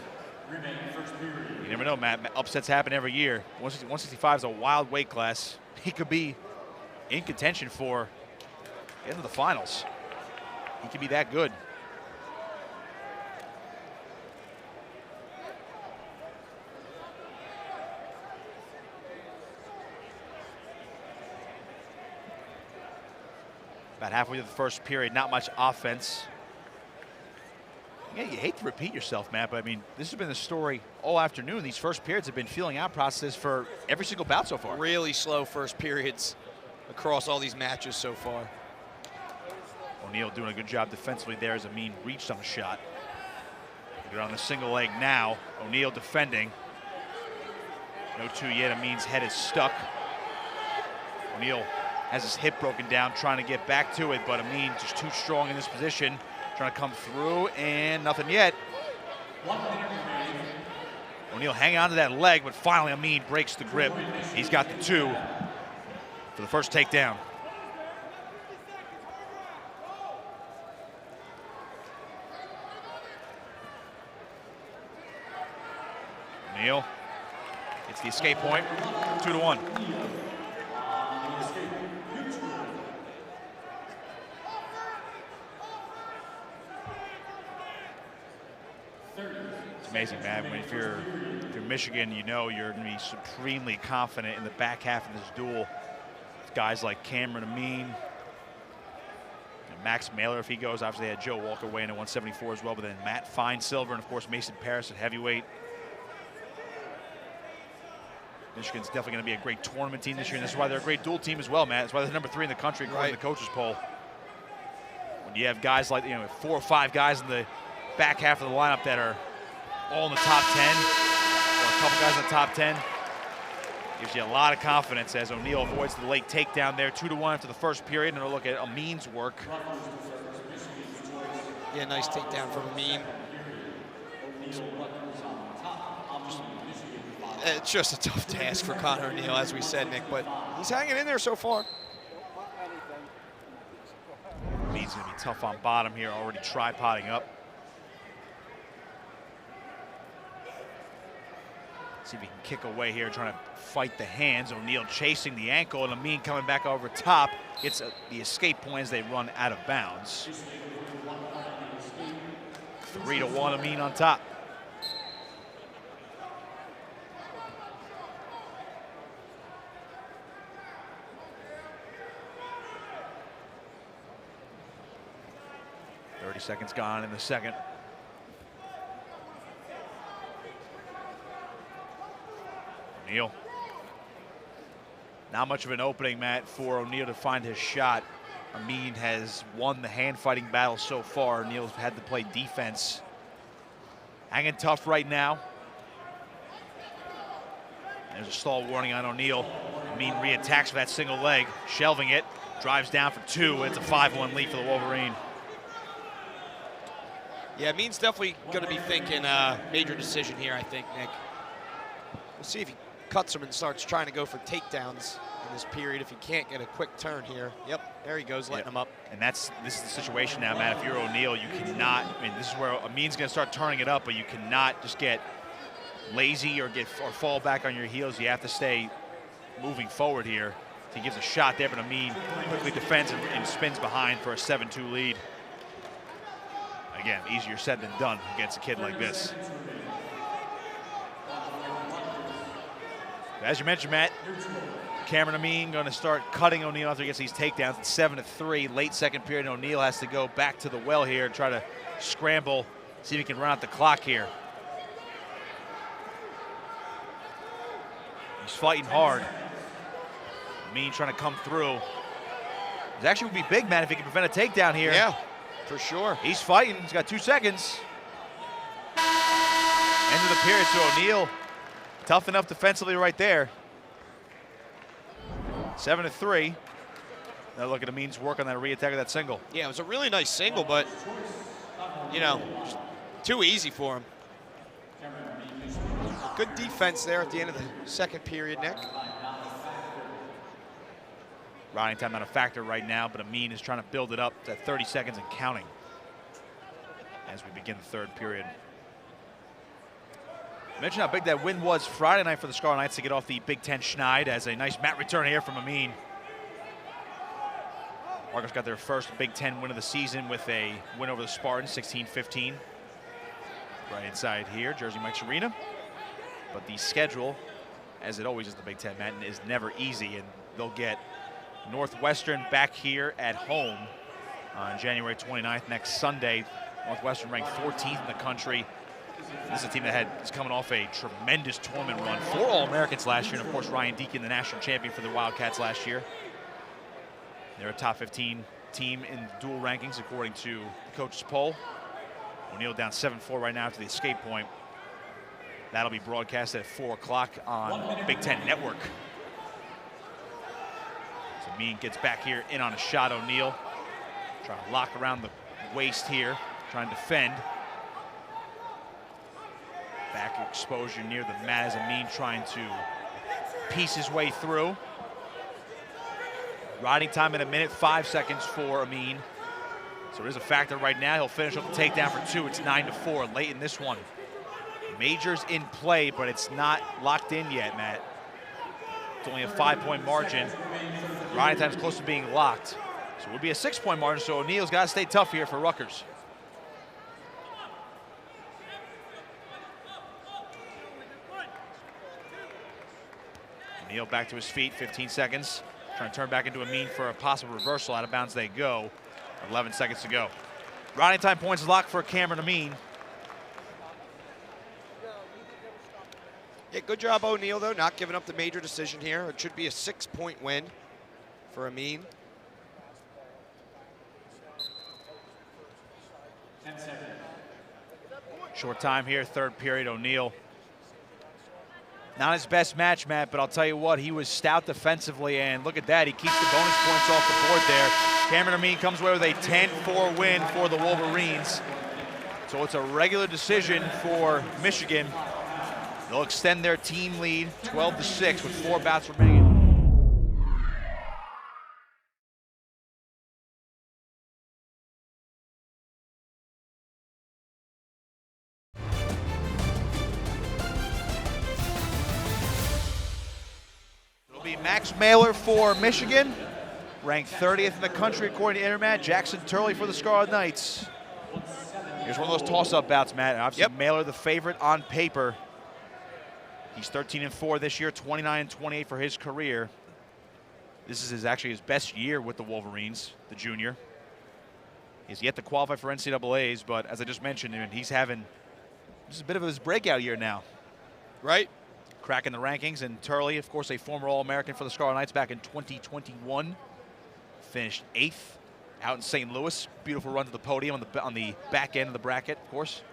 You never know, Matt. Upsets happen every year. 165 is a wild weight class. He could be in contention for getting to the finals. He could be that good. About halfway through the first period, not much offense. Yeah, you hate to repeat yourself, Matt, but I mean, this has been the story all afternoon. These first periods have been feeling out process for every single bout so far. Really slow first periods across all these matches so far. O'Neal doing a good job defensively there as Amine reached on the shot. They're on the single leg now. O'Neal defending. No two yet. Amine's head is stuck. O'Neal has his hip broken down, trying to get back to it, but Amine just too strong in this position. Trying to come through, and nothing yet. O'Neal hanging on to that leg, but finally Amine breaks the grip. He's got the 2 for the first takedown. O'Neal gets the escape point, 2-1. It's amazing, man. If you're Michigan, you know you're going to be supremely confident in the back half of this duel. Guys like Cameron Amine, and Max Maylor if he goes. Obviously, they had Joe Walker weighing at 174 as well, but then Matt Fine Silver, and of course Mason Parris at heavyweight. Michigan's definitely going to be a great tournament team this year, and that's why they're a great dual team as well, Matt. That's why they're number 3 in the country according to the coaches poll. When you have guys like 4 or 5 guys in the back half of the lineup that are all in the top 10, or a couple guys in the top 10, gives you a lot of confidence as O'Neal avoids the late takedown there. 2-1 after the first period, and a look at Amine's work. Yeah, nice takedown from Amine. It's just a tough task for Conor O'Neal, as we said, Nick, but he's hanging in there so far. Amine's going to be tough on bottom here, already tripoding up. See if he can kick away here, trying to fight the hands. O'Neal chasing the ankle, and Amine coming back over top. Gets the escape point as they run out of bounds. 3-1, Amine on top. Seconds gone in the second. O'Neal. Not much of an opening, Matt, for O'Neal to find his shot. Amine has won the hand fighting battle so far. O'Neal's had to play defense. Hanging tough right now. There's a stall warning on O'Neal. Amine reattacks for that single leg, shelving it, drives down for 2. It's a 5-1 lead for the Wolverine. Yeah, Amine's definitely going to be thinking major decision here, I think, Nick. We'll see if he cuts him and starts trying to go for takedowns in this period. If he can't get a quick turn here. Yep, there he goes, letting him up. And this is the situation now, Matt. If you're O'Neal, you cannot, I mean, this is where Amine's going to start turning it up, but you cannot just get lazy or fall back on your heels. You have to stay moving forward here. He gives a shot there, but Amine quickly defends and spins behind for a 7-2 lead. Again, easier said than done against a kid like this. As you mentioned, Matt, Cameron Amine going to start cutting O'Neal after he gets these takedowns. It's 7-3, late second period. O'Neal has to go back to the well here and try to scramble, see if he can run out the clock here. He's fighting hard. Amine trying to come through. It actually would be big, man, if he can prevent a takedown here. Yeah. For sure. He's fighting. He's got 2 seconds. End of the period, so O'Neal tough enough defensively right there. 7-3. Now look at Amine's work on that re-attack of that single. Yeah, it was a really nice single, but, you know, too easy for him. Good defense there at the end of the second period, Nick. Riding time not a factor right now, but Amine is trying to build it up to 30 seconds and counting as we begin the third period. Mention how big that win was Friday night for the Scarlet Knights to get off the Big Ten schneid, as a nice mat return here from Amine. Rutgers got their first Big Ten win of the season with a win over the Spartans, 16-15. Right inside here, Jersey Mike's Arena. But the schedule, as it always is the Big Ten, Mattin, is never easy, and they'll get Northwestern back here at home on January 29th, next Sunday. Northwestern ranked 14th in the country. This is a team that is coming off a tremendous tournament run. 4 All-Americans last year, and of course Ryan Deacon, the national champion for the Wildcats last year. They're a top 15 team in dual rankings according to the coach's poll. O'Neill down 7-4 right now after the escape point. That'll be broadcast at 4 o'clock on Big Ten Network. So Amine gets back here in on a shot. O'Neill trying to lock around the waist here, trying to defend. Back exposure near the mat as Amine trying to piece his way through. Riding time in 1:05 for Amine. So it is a factor right now. He'll finish up the takedown for 2. It's 9-4 late in this one. Majors in play, but it's not locked in yet, Matt. It's only a 5-point margin. Riding time's close to being locked. So it would be a 6-point margin, so O'Neill's got to stay tough here for Rutgers. O'Neill back to his feet, 15 seconds. Trying to turn back into Amine for a possible reversal. Out of bounds they go. 11 seconds to go. Riding time points locked for Cameron Amine. Yeah, good job O'Neill, though, not giving up the major decision here. It should be a 6-point win for Amine. 10 seconds. Short time here, third period. O'Neill. Not his best match, Matt, but I'll tell you what, he was stout defensively, and look at that. He keeps the bonus points off the board there. Cameron Amine comes away with a 10-4 win for the Wolverines. So it's a regular decision for Michigan. They'll extend their team lead 12-6 with 4 bouts remaining. It'll be Max Maylor for Michigan, ranked 30th in the country according to Intermat. Jackson Turley for the Scarlet Knights. Here's one of those toss-up bouts, Matt. And obviously, Maylor the favorite on paper. He's 13-4 this year, 29-28 for his career. This is actually his best year with the Wolverines, the junior. He's yet to qualify for NCAAs, but as I just mentioned, he's having this is a bit of his breakout year now. Right. Cracking the rankings, and Turley, of course, a former All-American for the Scarlet Knights back in 2021. Finished 8th out in St. Louis. Beautiful run to the podium on the back end of the bracket, of course.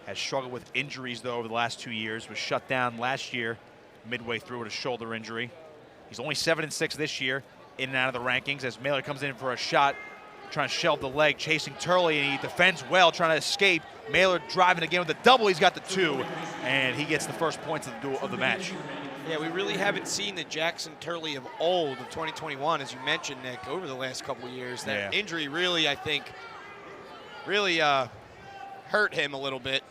Has struggled with injuries, though, over the last 2 years. Was shut down last year, midway through with a shoulder injury. He's only 7-6 this year, in and out of the rankings, as Maylor comes in for a shot, trying to shelve the leg, chasing Turley, and he defends well, trying to escape. Maylor driving again with the double. He's got the 2, and he gets the first points of the match. Yeah, we really haven't seen the Jackson Turley of old, of 2021, as you mentioned, Nick, over the last couple of years. That injury really, I think, really hurt him a little bit.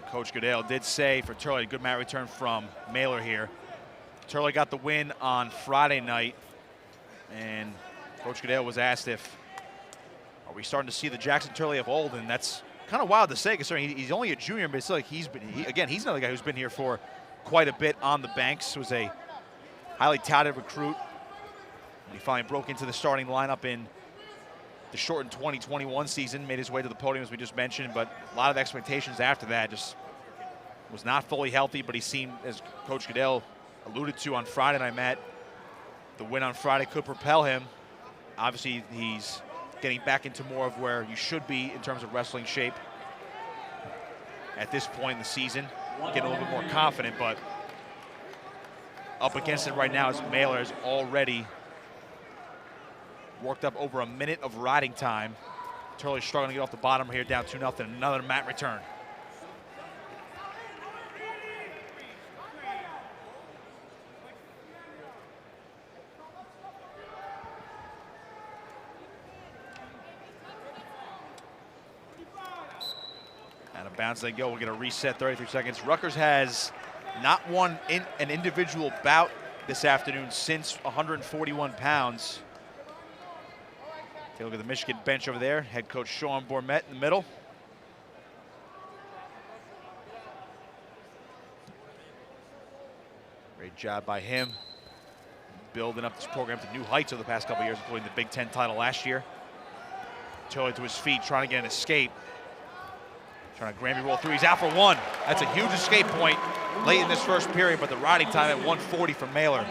Coach Goodale did say for Turley, a good mat return from Maylor here. Turley got the win on Friday night, and Coach Goodale was asked if, are we starting to see the Jackson Turley of old? And that's kind of wild to say, considering he's only a junior, but it's like he's another guy who's been here for quite a bit on the banks. Was a highly touted recruit. He finally broke into the starting lineup in the shortened 2021 season, made his way to the podium, as we just mentioned, but a lot of expectations after that. Just was not fully healthy, but he seemed, as Coach Goodale alluded to on Friday night, Matt, the win on Friday could propel him. Obviously, he's getting back into more of where you should be in terms of wrestling shape at this point in the season, getting a little bit more confident, but up against it right now is Maylor is already worked up over a minute of riding time, Turley struggling to get off the bottom here, down 2-0. Another mat return. Out of bounds they go. We'll get a reset, 33 seconds. Rutgers has not won an individual bout this afternoon since 141 pounds. Take a look at the Michigan bench over there. Head coach Sean Bourmet in the middle. Great job by him, building up this program to new heights over the past couple of years, including the Big Ten title last year. Turley to his feet, trying to get an escape. Trying to Grammy roll through. He's out for one. That's a huge escape point late in this first period, but the riding time at 140 for Maylor.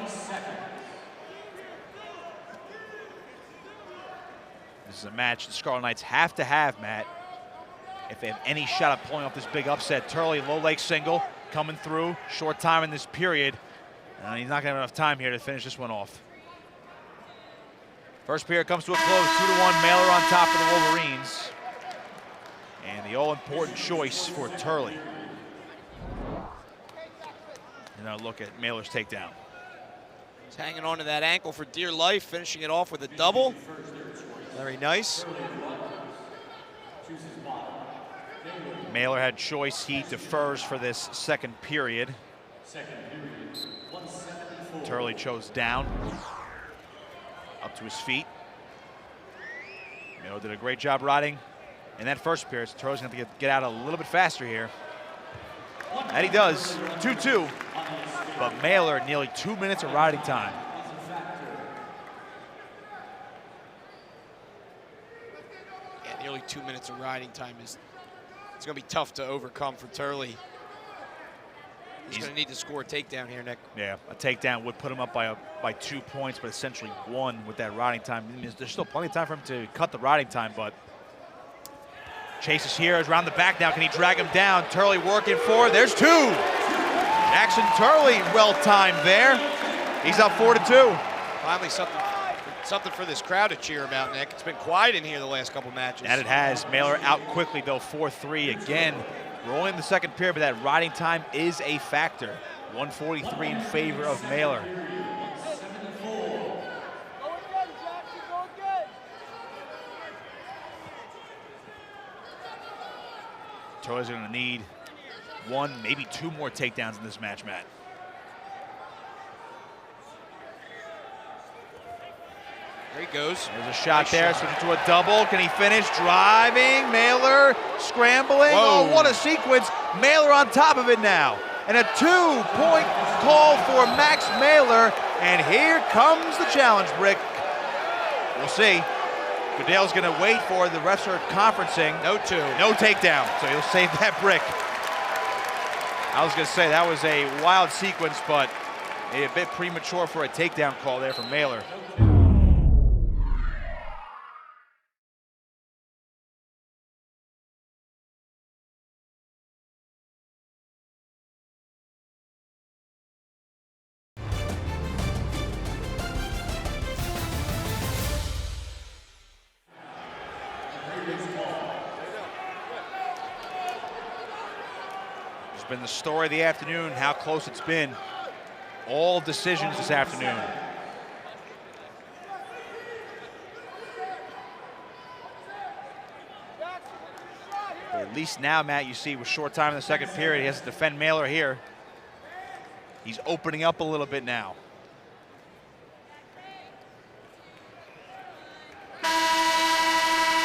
This is a match the Scarlet Knights have to have, Matt, if they have any shot at pulling off this big upset. Turley, low leg single, coming through. Short time in this period. He's not going to have enough time here to finish this one off. First period comes to a close, 2-1, Maylor on top of the Wolverines. And the all-important choice for Turley. And now look at Maylor's takedown. He's hanging on to that ankle for dear life, finishing it off with a double. Very nice. Maylor had choice. He defers for this second period. Turley chose down. Up to his feet. Maylor did a great job riding in that first period. So Turley's going to have to get out a little bit faster here. And he does. 2-2. But Maylor nearly 2 minutes of riding time. Yeah, nearly 2 minutes of riding time is it's going to be tough to overcome for Turley. He's going to need to score a takedown here, Nick. Yeah, a takedown would put him up by 2 points, but essentially one with that riding time. There's still plenty of time for him to cut the riding time, but chases here, is around the back now. Can he drag him down? Turley working forward. There's two. Jackson Turley, well-timed there. He's up 4-2. Finally something for this crowd to cheer about, Nick. It's been quiet in here the last couple matches. And it has. Maylor out quickly, though, 4-3 again. Rolling the second period, but that riding time is a factor. 143 in favor of Maylor. Turley's going to need one, maybe two more takedowns in this match, Matt. There he goes. There's a shot there, switching to a double. Can he finish? Driving, Maylor scrambling. Whoa. Oh, what a sequence. Maylor on top of it now. And a 2-point call for Max Maylor. And here comes the challenge, Brick. We'll see. Goodale's going to wait for it. The refs are conferencing. No two. No takedown, so he'll save that brick. I was going to say that was a wild sequence, but a bit premature for a takedown call there from Maylor. Been the story of the afternoon, how close it's been. All decisions this afternoon. But at least now, Matt, you see with short time in the second period, he has to defend Maylor here. He's opening up a little bit now.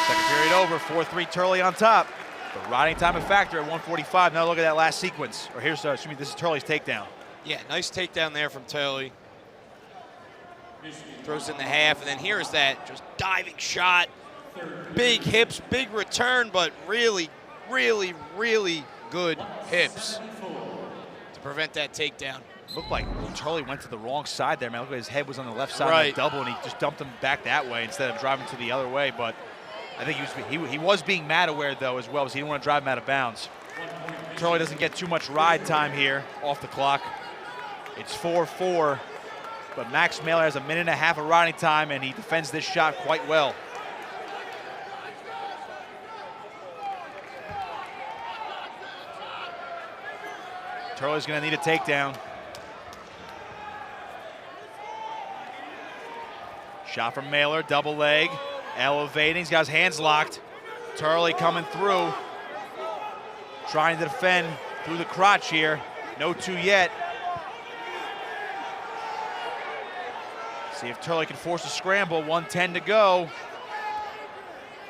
Second period over, 4-3 Turley on top. The riding time a factor at 145. Now look at that last sequence. Or here's, this is Turley's takedown. Yeah, nice takedown there from Turley. Throws in the half, and then here's that just diving shot. Big hips, big return, but really, really, really good hips to prevent that takedown. Looked like Turley went to the wrong side there, man. Look at his head was on the left side Right. of that double, and he just dumped him back that way instead of driving to the other way. But I think he was being mat aware, though, as well, because he didn't want to drive him out of bounds. Turley doesn't get too much ride time here off the clock. It's 4-4, but Max Maylor has a minute and a half of riding time, and he defends this shot quite well. Turley's gonna need a takedown. Shot from Maylor, double leg, elevating, he's got his hands locked. Turley coming through, trying to defend through the crotch here. No 2 yet. See if Turley can force a scramble, 1:10 to go.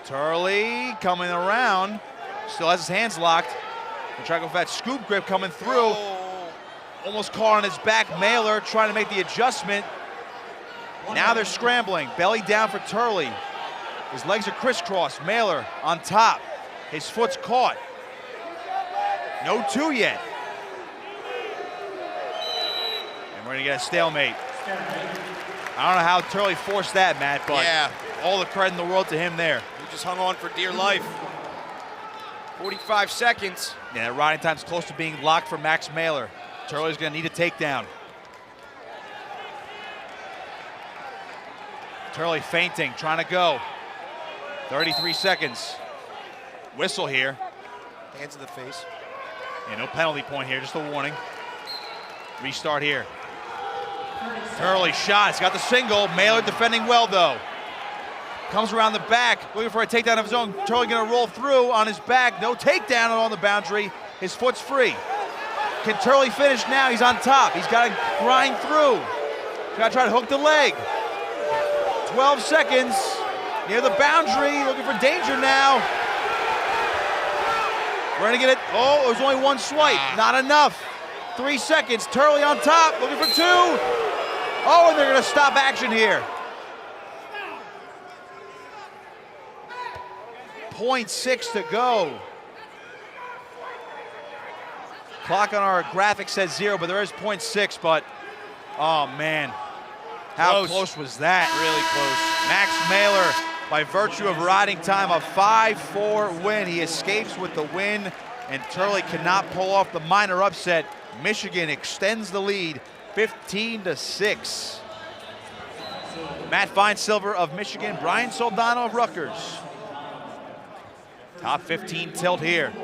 Turley coming around, still has his hands locked. And trying to go for that scoop grip coming through. Almost caught on his back, Maylor trying to make the adjustment. Now they're scrambling, belly down for Turley. His legs are crisscrossed, Maylor on top. His foot's caught. No 2 yet. And we're gonna get a stalemate. I don't know how Turley forced that, Matt, but yeah, all the credit in the world to him there. He just hung on for dear life. 45 seconds. Yeah, that riding time's close to being locked for Max Maylor. Turley's gonna need a takedown. Turley feinting, trying to go. 33 seconds. Whistle here. Hands in the face. Yeah, no penalty point here, just a warning. Restart here. Turley shot, he's got the single. Maylor defending well though. Comes around the back, looking for a takedown of his own. Turley gonna roll through on his back. No takedown on the boundary. His foot's free. Can Turley finish now? He's on top. He's gotta grind through. He's gotta try to hook the leg. 12 seconds, near the boundary, looking for danger now. We're gonna get it, oh, it was only 1 swipe, not enough. 3 seconds, Turley on top, looking for 2. Oh, and they're gonna stop action here. 0.6 to go. Clock on our graphic says 0, but there is 0.6, but, oh man. How close was that? Really close. Max Maylor, by virtue of riding time, a 5-4 win. He escapes with the win, and Turley cannot pull off the minor upset. Michigan extends the lead, 15-6. Matt Feinsilver of Michigan, Brian Soldano of Rutgers. Top 15 tilt here.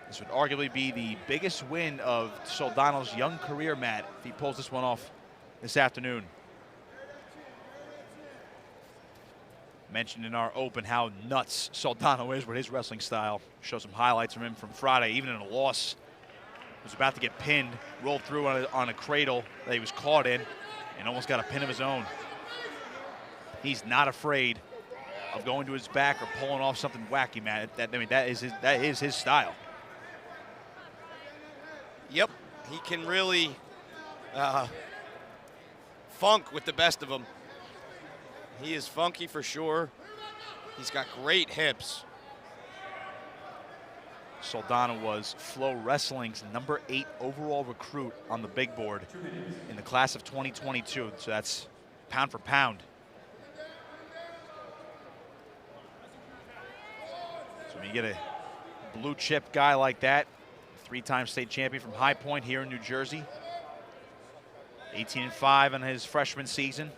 This would arguably be the biggest win of Soldano's young career, Matt, if he pulls this one off this afternoon. Mentioned in our open how nuts Soldano is with his wrestling style. Show some highlights from him from Friday, even in a loss. Was about to get pinned, rolled through on a cradle that he was caught in, and almost got a pin of his own. He's not afraid of going to his back or pulling off something wacky, Matt. That is his style. Yep, he can really funk with the best of them. He is funky for sure. He's got great hips. Soldano was Flow Wrestling's number 8 overall recruit on the big board in the class of 2022. So that's pound for pound. So when you get a blue chip guy like that, 3-time state champion from High Point here in New Jersey. 18-5 in his freshman season.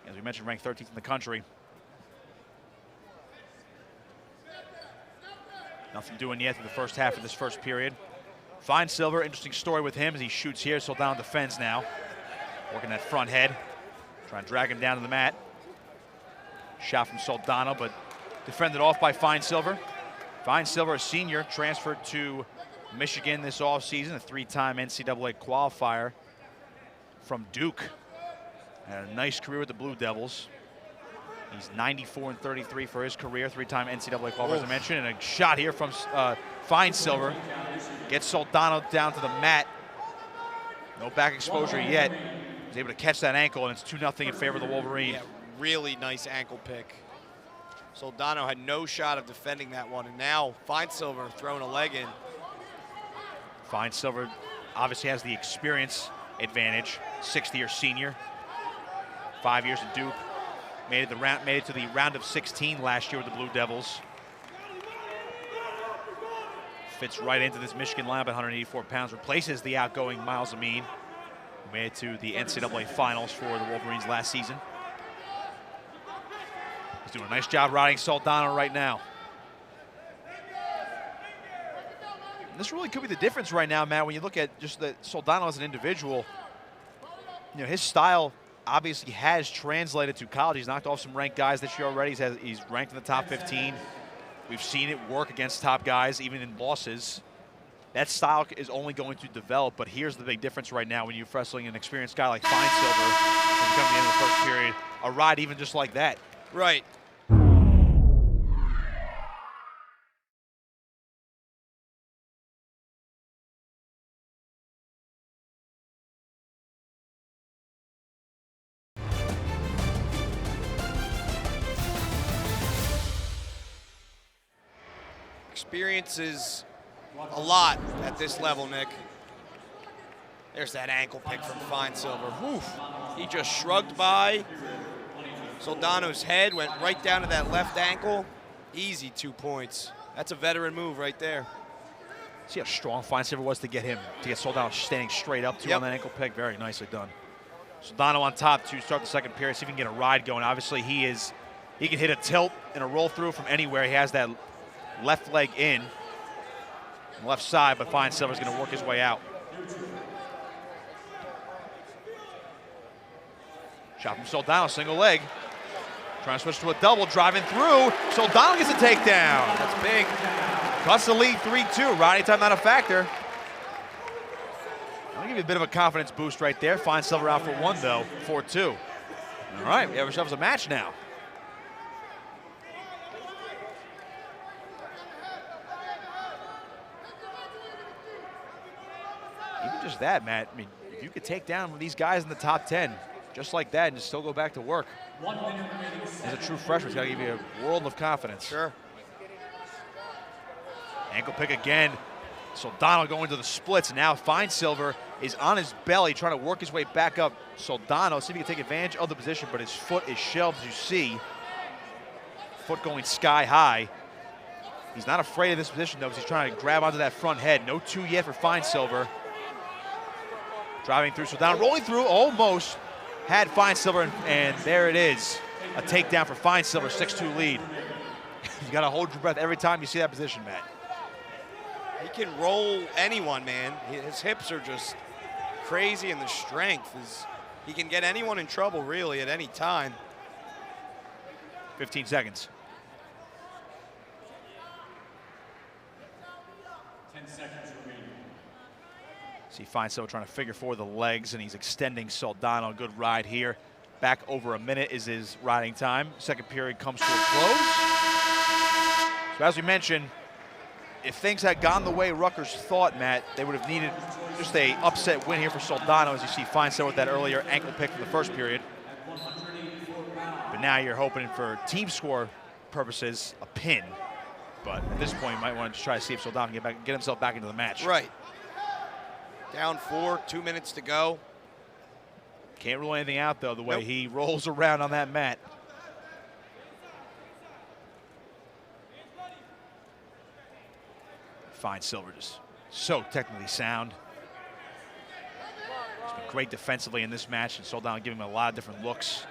As we mentioned, ranked 13th in the country. Nothing doing yet through the first half of this first period. Feinsilver, interesting story with him as he shoots here. Soldano defends now. Working that front head. Trying to drag him down to the mat. Shot from Soldano, but defended off by Feinsilver. Feinsilver, a senior, transferred to Michigan this offseason, a 3-time NCAA qualifier from Duke. Had a nice career with the Blue Devils. He's 94-33 for his career, 3-time NCAA qualifier, as I mentioned, and a shot here from Feinsilver. Gets Soldano down to the mat. No back exposure yet. He's able to catch that ankle, and it's 2-0 in favor of the Wolverine. Yeah, really nice ankle pick. Soldano had no shot of defending that one, and now Feinsilver throwing a leg in. Feinsilver obviously has the experience advantage. 6th-year senior, 5 years at Duke. Made it to the round of 16 last year with the Blue Devils. Fits right into this Michigan lineup at 184 pounds. Replaces the outgoing Miles Amine, who made it to the NCAA finals for the Wolverines last season. He's doing a nice job riding Soldano right now. This really could be the difference right now, Matt, when you look at just the Soldano as an individual. You know, his style obviously has translated to college. He's knocked off some ranked guys this year already. He's ranked in the top 15. We've seen it work against top guys, even in losses. That style is only going to develop, but here's the big difference right now when you're wrestling an experienced guy like Fine Silver, when you come to the end of the first period, a ride even just like that. Right. Experience is a lot at this level, Nick. There's that ankle pick from Fine Silver. Whew. He just shrugged by. Soldano's head went right down to that left ankle. Easy 2 points. That's a veteran move right there. See how strong Fine Silver was to get Soldano standing straight up on that ankle pick. Very nicely done. Soldano on top to start the second period, see if he can get a ride going. Obviously, he can hit a tilt and a roll through from anywhere. He has that left leg in, left side, but Fine Silver's going to work his way out. Shot from Soldano, single leg. Trying to switch to a double, driving through. Soldano gets a takedown. That's big. Cuts the lead 3-2. Riding time not a factor. I'll give you a bit of a confidence boost right there. Fine Silver out for one, though. 4-2. All right, we have ourselves a match now. Even just that, Matt, I mean, if you could take down these guys in the top 10, just like that, and just still go back to work. As a true freshman, it's got to give you a world of confidence. Sure. Ankle pick again. Soldano going to the splits. Now Fine Silver is on his belly trying to work his way back up. Soldano, see if he can take advantage of the position, but his foot is shelved, as you see. Foot going sky high. He's not afraid of this position, though, because he's trying to grab onto that front head. No two yet for Fine Silver. Driving through, Soldano rolling through, almost had Fine Silver, and there it is. A takedown for Fine Silver, 6-2 lead. You got to hold your breath every time you see that position, Matt. He can roll anyone, man. His hips are just crazy, and the strength is, he can get anyone in trouble, really, at any time. 15 seconds. 10 seconds remaining. See Fine Silver trying to figure for the legs, and he's extending Soldano. Good ride here. Back over a minute is his riding time. Second period comes to a close. So as we mentioned, if things had gone the way Rutgers thought, Matt, they would have needed just a upset win here for Soldano, as you see Fine Silver with that earlier ankle pick from the first period. But now you're hoping for team score purposes, a pin. But at this point, you might want to try to see if Soldano can get himself back into the match. Right. Down 4, 2 minutes to go. Can't rule anything out, though, the way he rolls around on that mat. Fine Silver just so technically sound. He's been great defensively in this match, and Soldano giving him a lot of different looks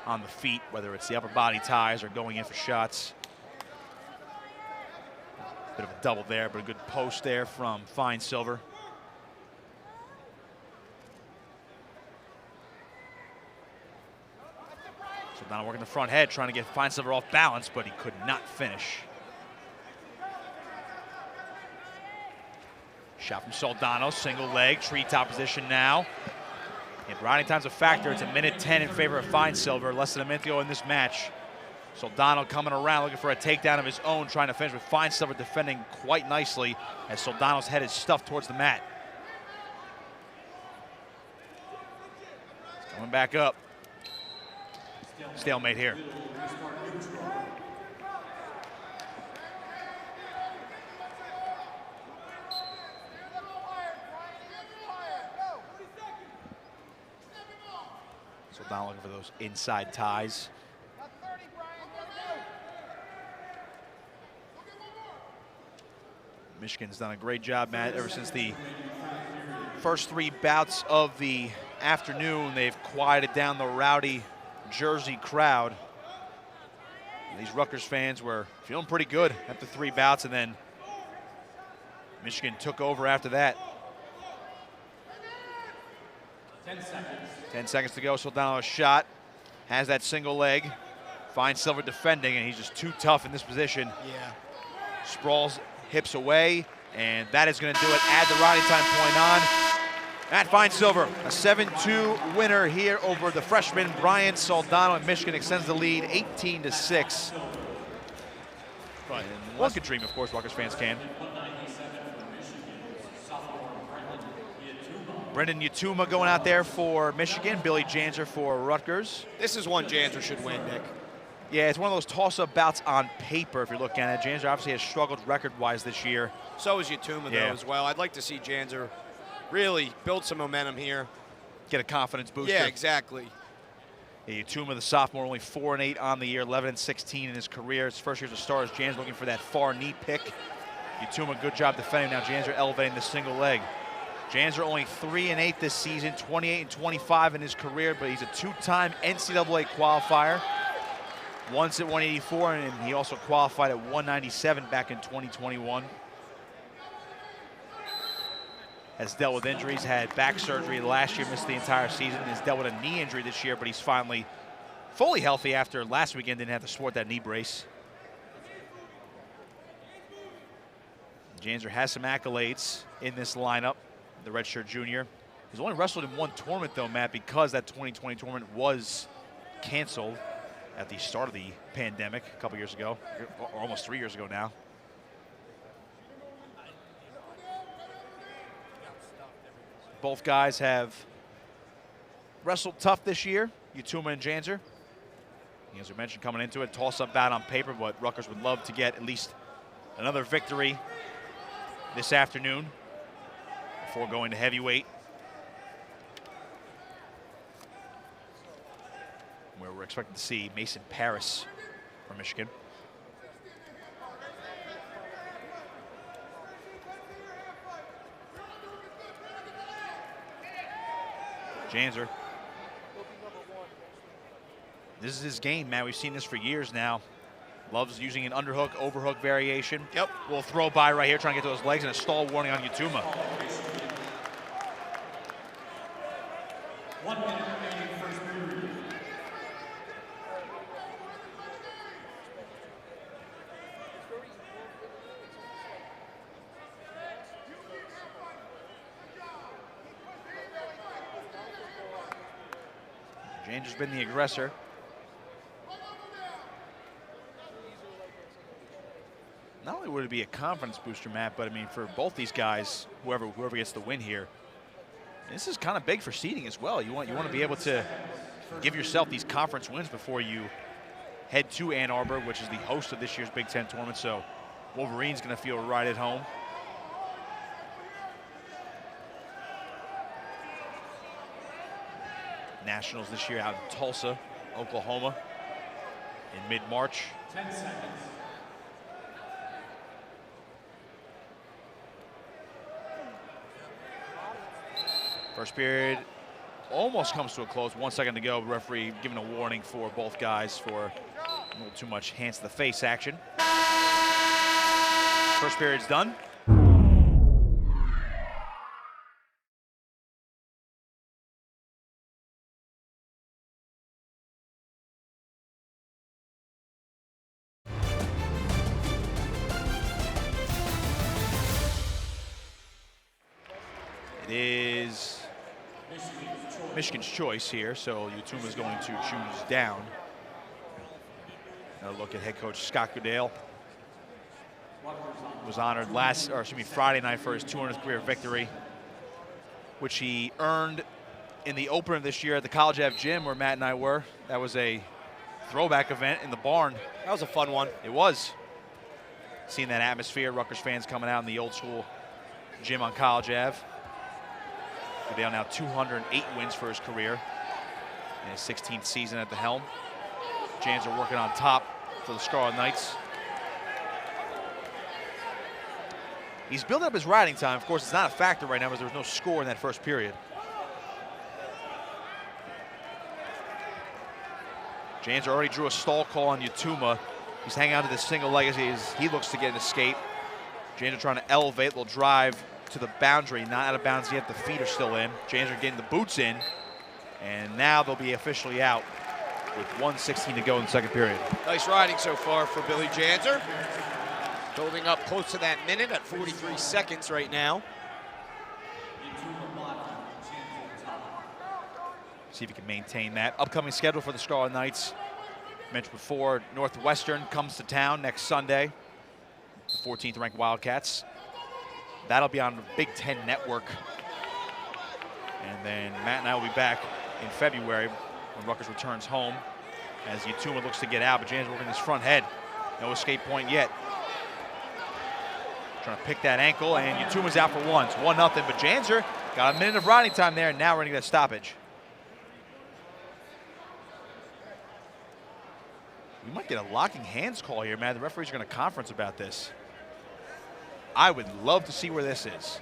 on the feet, whether it's the upper body ties or going in for shots. Bit of a double there, but a good post there from Fine Silver. Soldano working the front head, trying to get Fine Silver off balance, but he could not finish. Shot from Soldano, single leg, treetop position now. And riding time's a factor. It's a minute 10 in favor of Fine Silver, less than a minute to go in this match. Soldano coming around looking for a takedown of his own, trying to finish with Fine Silver defending quite nicely as Soldano's head is stuffed towards the mat. He's coming back up. Stalemate here. Soldano looking for those inside ties. Michigan's done a great job, Matt, ever since the first 3 bouts of the afternoon. They've quieted down the rowdy Jersey crowd. And these Rutgers fans were feeling pretty good after 3 bouts, and then Michigan took over after that. 10 seconds. 10 seconds to go. Soldano a shot. Has that single leg. Finds Silver defending, and he's just too tough in this position. Yeah. Sprawls hips away, and that is going to do it. Add the riding time point on. Matt finds Silver. A 7-2 winner here over the freshman Brian Soldano, and Michigan extends the lead 18-6. But one could dream, of course, Rutgers fans can. Brendan Yutuma going out there for Michigan. Billy Janzer for Rutgers. This is one Janzer should win, Nick. Yeah, it's one of those toss-up bouts on paper if you're looking at it. Janzer obviously has struggled record-wise this year. So is Yutuma, though, as well. I'd like to see Janzer really build some momentum here. Get a confidence booster. Yeah, exactly. Yeah, Yutuma, the sophomore, only 4-8 on the year, 11-16 in his career. His first year as a starter. Janzer looking for that far knee pick. Yutuma, good job defending. Now Janzer elevating the single leg. Janzer only 3-8 this season, 28-25 in his career, but he's a two-time NCAA qualifier. Once at 184, and he also qualified at 197 back in 2021. Has dealt with injuries, had back surgery last year, missed the entire season, has dealt with a knee injury this year, but he's finally fully healthy after last weekend, didn't have to sport that knee brace. Janzer has some accolades in this lineup, the redshirt junior. He's only wrestled in one tournament though, Matt, because that 2020 tournament was canceled at the start of the pandemic a couple years ago, or almost 3 years ago now. Both guys have wrestled tough this year, Yutuma and Janzer. As we mentioned, coming into it, toss-up bout on paper, but Rutgers would love to get at least another victory this afternoon before going to heavyweight, where we're expecting to see Mason Parris from Michigan. Janzer. This is his game, man. We've seen this for years now. Loves using an underhook, overhook variation. Yep. We'll throw by right here, trying to get to those legs, and a stall warning on Yutuma. 1 minute remaining first period. Janzer's been the aggressor. Not only would it be a confidence booster, Matt, but I mean for both these guys, whoever gets the win here, this is kind of big for seeding as well. You want to be able to give yourself these conference wins before you head to Ann Arbor, which is the host of this year's Big Ten tournament. So Wolverine's going to feel right at home. Nationals this year out in Tulsa, Oklahoma, in mid-March. 10 seconds. First period almost comes to a close. 1 second to go. Referee giving a warning for both guys for a little too much hands to the face action. First period's done. It is Michigan's choice here, so Yutuma is going to choose down. Another look at head coach Scott Goodale. Was honored Friday night for his 200th career victory, which he earned in the opener this year at the College Ave gym where Matt and I were. That was a throwback event in the barn. That was a fun one. It was. Seeing that atmosphere, Rutgers fans coming out in the old school gym on College Ave. Fidel now 208 wins for his career in his 16th season at the helm. Janzer working on top for the Scarlet Knights. He's building up his riding time. Of course, it's not a factor right now because there was no score in that first period. Janzer already drew a stall call on Yutuma. He's hanging on to the single leg as he looks to get an escape. Janzer trying to elevate. They'll drive to the boundary. Not out of bounds yet. The feet are still in. Janzer getting the boots in. And now they'll be officially out with 1:16 to go in the second period. Nice riding so far for Billy Janzer. Building up close to that minute at 43 seconds right now. See if he can maintain that. Upcoming schedule for the Scarlet Knights. Mentioned before, Northwestern comes to town next Sunday. The 14th ranked Wildcats. That'll be on the Big Ten Network. And then Matt and I will be back in February when Rutgers returns home as Yutuma looks to get out, but Janzer working his front head. No escape point yet. Trying to pick that ankle, and Yutuma's out for one. It's 1-0, but Janzer got a minute of riding time there, and now we're going to get a stoppage. We might get a locking hands call here, man. The referees are going to conference about this. I would love to see where this is.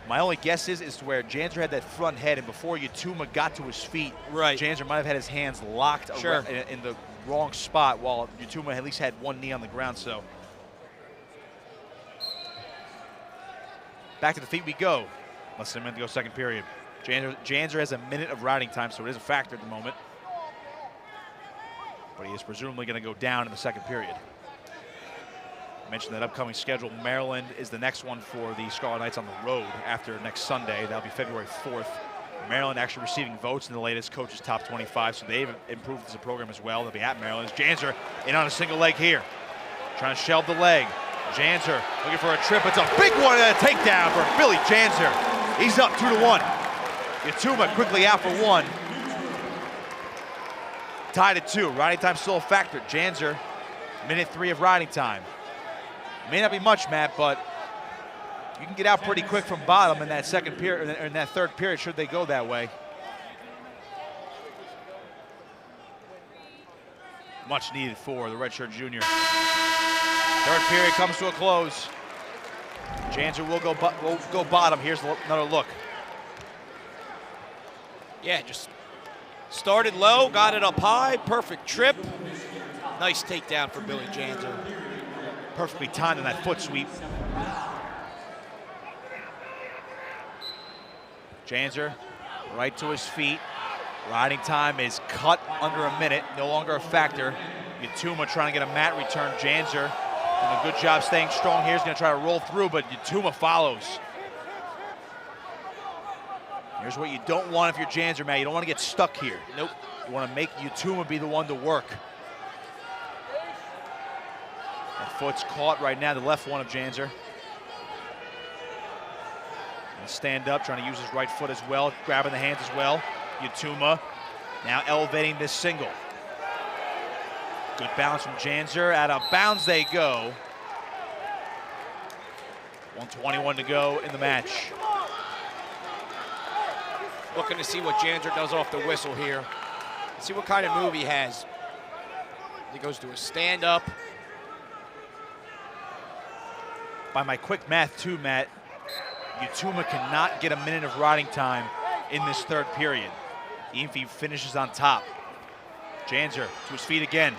My only guess is to where Janzer had that front head, and before Yutuma got to his feet, right, Janzer might have had his hands locked in the wrong spot, while Yutuma at least had one knee on the ground. So back to the feet we go. Less than a minute to go, second period. Janzer has a minute of riding time, so it is a factor at the moment. But he is presumably going to go down in the second period. I mentioned that upcoming schedule. Maryland is the next one for the Scarlet Knights on the road after next Sunday. That'll be February 4th. Maryland actually receiving votes in the latest coaches top 25, so they've improved as a program as well. They'll be at Maryland. Janzer in on a single leg here. Trying to shelve the leg. Janzer looking for a trip. It's a big one and a takedown for Billy Janzer. He's up 2-1. Yutuma quickly out for one. Tied at 2. Riding time still a factor. Janzer, minute 3 of riding time. May not be much, Matt, but you can get out pretty quick from bottom in that second period, or in that third period, should they go that way. Much needed for the redshirt junior. Third period comes to a close. Janzer will go bottom. Here's another look. Yeah, just started low, got it up high, perfect trip. Nice takedown for Billy Janzer. Perfectly timed in that foot sweep. Janzer right to his feet. Riding time is cut under a minute, no longer a factor. Yutuma trying to get a mat return. Janzer doing a good job staying strong here. He's going to try to roll through, but Yutuma follows. Here's what you don't want if you're Janzer, man. You don't want to get stuck here. Nope. You want to make Yutuma be the one to work. That foot's caught right now, the left one of Janzer. And stand up, trying to use his right foot as well, grabbing the hands as well. Yutuma now elevating this single. Good bounce from Janzer. Out of bounds they go. 1:21 to go in the match. Looking to see what Janzer does off the whistle here. See what kind of move he has. He goes to a stand-up. By my quick math too, Matt, Yutuma cannot get a minute of riding time in this third period, even if he finishes on top. Janzer to his feet again.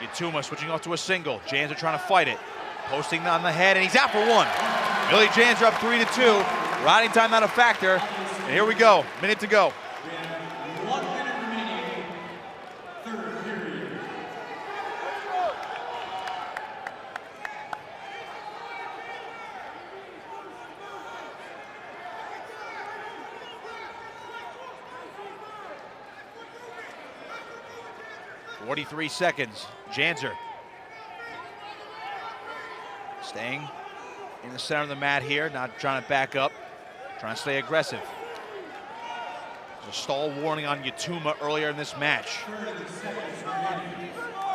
Yutuma switching off to a single. Janzer trying to fight it. Posting on the head, and he's out for one. Billy Janzer up 3-2. Riding time not a factor. And here we go, minute to go. 1 minute remaining, third period. .43 seconds. Janzer staying in the center of the mat here, not trying to back up, trying to stay aggressive. There's a stall warning on Yutuma earlier in this match.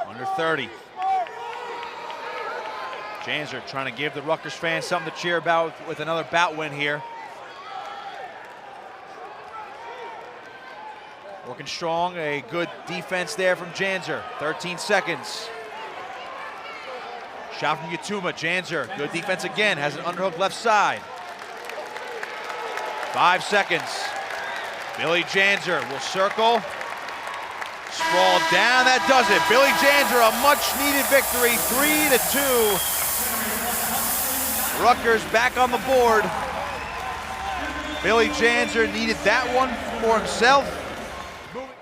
Under 30. Janzer trying to give the Rutgers fans something to cheer about with another bout win here. Working strong, a good defense there from Janzer. 13 seconds. Shot from Yutuma, Janzer, good defense again, has an underhook left side. 5 seconds. Billy Janzer will circle. Sprawl down, that does it. Billy Janzer, a much needed victory, 3-2. Rutgers back on the board. Billy Janzer needed that one for himself.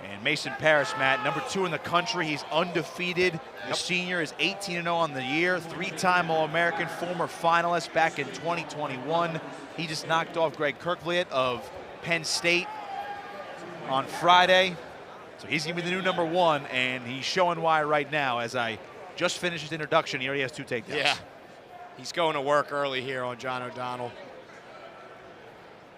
And Mason Parris, Matt, number 2 in the country. He's undefeated. The senior is 18-0 on the year, 3-time All-American, former finalist back in 2021. He just knocked off Greg Kirkliet of Penn State on Friday. So he's gonna be the new number 1, and he's showing why right now. As I just finished his introduction, he already has 2 takedowns. Yeah, he's going to work early here on John O'Donnell.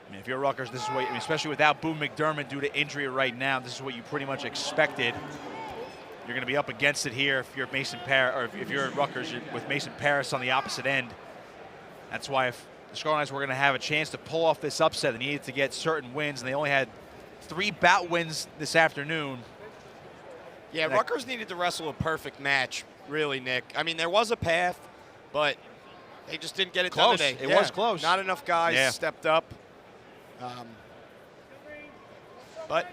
I mean, if you're Rutgers, this is what, I mean, especially without Boone McDermott due to injury right now, this is what you pretty much expected. You're gonna be up against it here if you're Mason Parris, or if you're at Rutgers with Mason Parris on the opposite end. That's why if the Scarlet Knights were gonna have a chance to pull off this upset, they needed to get certain wins, and they only had 3 bout wins this afternoon. Yeah, Rutgers needed to wrestle a perfect match, really, Nick. I mean, there was a path, but they just didn't get it done today. It was close. Not enough guys stepped up. But,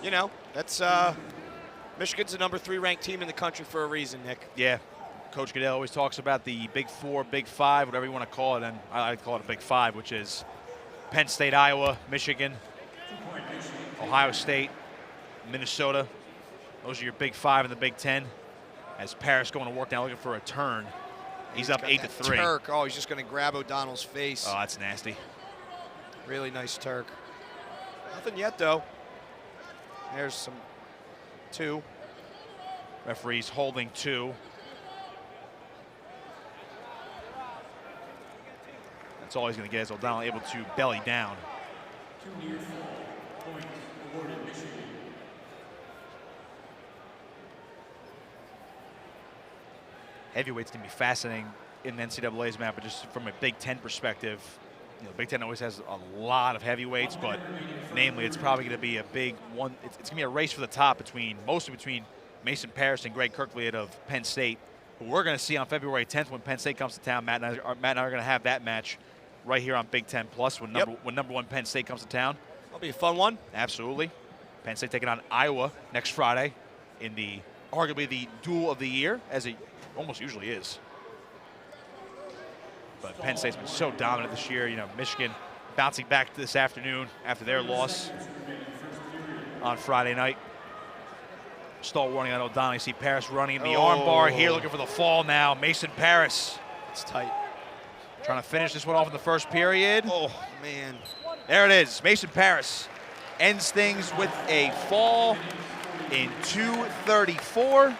you know, that's Michigan's the number 3 ranked team in the country for a reason, Nick. Yeah. Coach Goodell always talks about the Big 4, Big 5, whatever you want to call it, and I like to call it a Big 5, which is Penn State, Iowa, Michigan, Ohio State, Minnesota. Those are your Big 5 in the Big 10. As Parris going to work now looking for a turn. He's up 8-3. Turk, oh, he's just going to grab O'Donnell's face. Oh, that's nasty. Really nice Turk. Nothing yet, though. There's some 2. Referee's holding 2. That's all he's going to get is O'Donnell able to belly down. 2 near fall. Point awarded Michigan. Heavyweight's going to be fascinating in the NCAA's map, but just from a Big 10 perspective, you know, Big 10 always has a lot of heavyweights, but namely, it's probably going to be a big one. It's going to be a race for the top mostly between Mason Parris and Greg Kirkliet of Penn State, who we're going to see on February 10th when Penn State comes to town. Matt and I are going to have that match right here on Big 10 Plus when number 1 Penn State comes to town. That'll be a fun one. Absolutely. Penn State taking on Iowa next Friday in the arguably the duel of the year, as it almost usually is. But Penn State's been so dominant this year. You know, Michigan bouncing back this afternoon after their loss on Friday night. Stall warning on O'Donnell. You see Parris running in the armbar here, looking for the fall now. Mason Parris. It's tight. Trying to finish this one off in the first period. Oh, man. There it is. Mason Parris ends things with a fall in 2:34.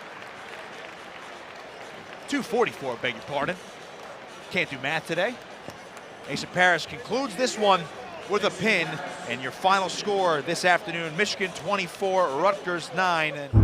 2:44, beg your pardon. Can't do math today. Mason Parris concludes this one with a pin, and your final score this afternoon, Michigan 24, Rutgers 9.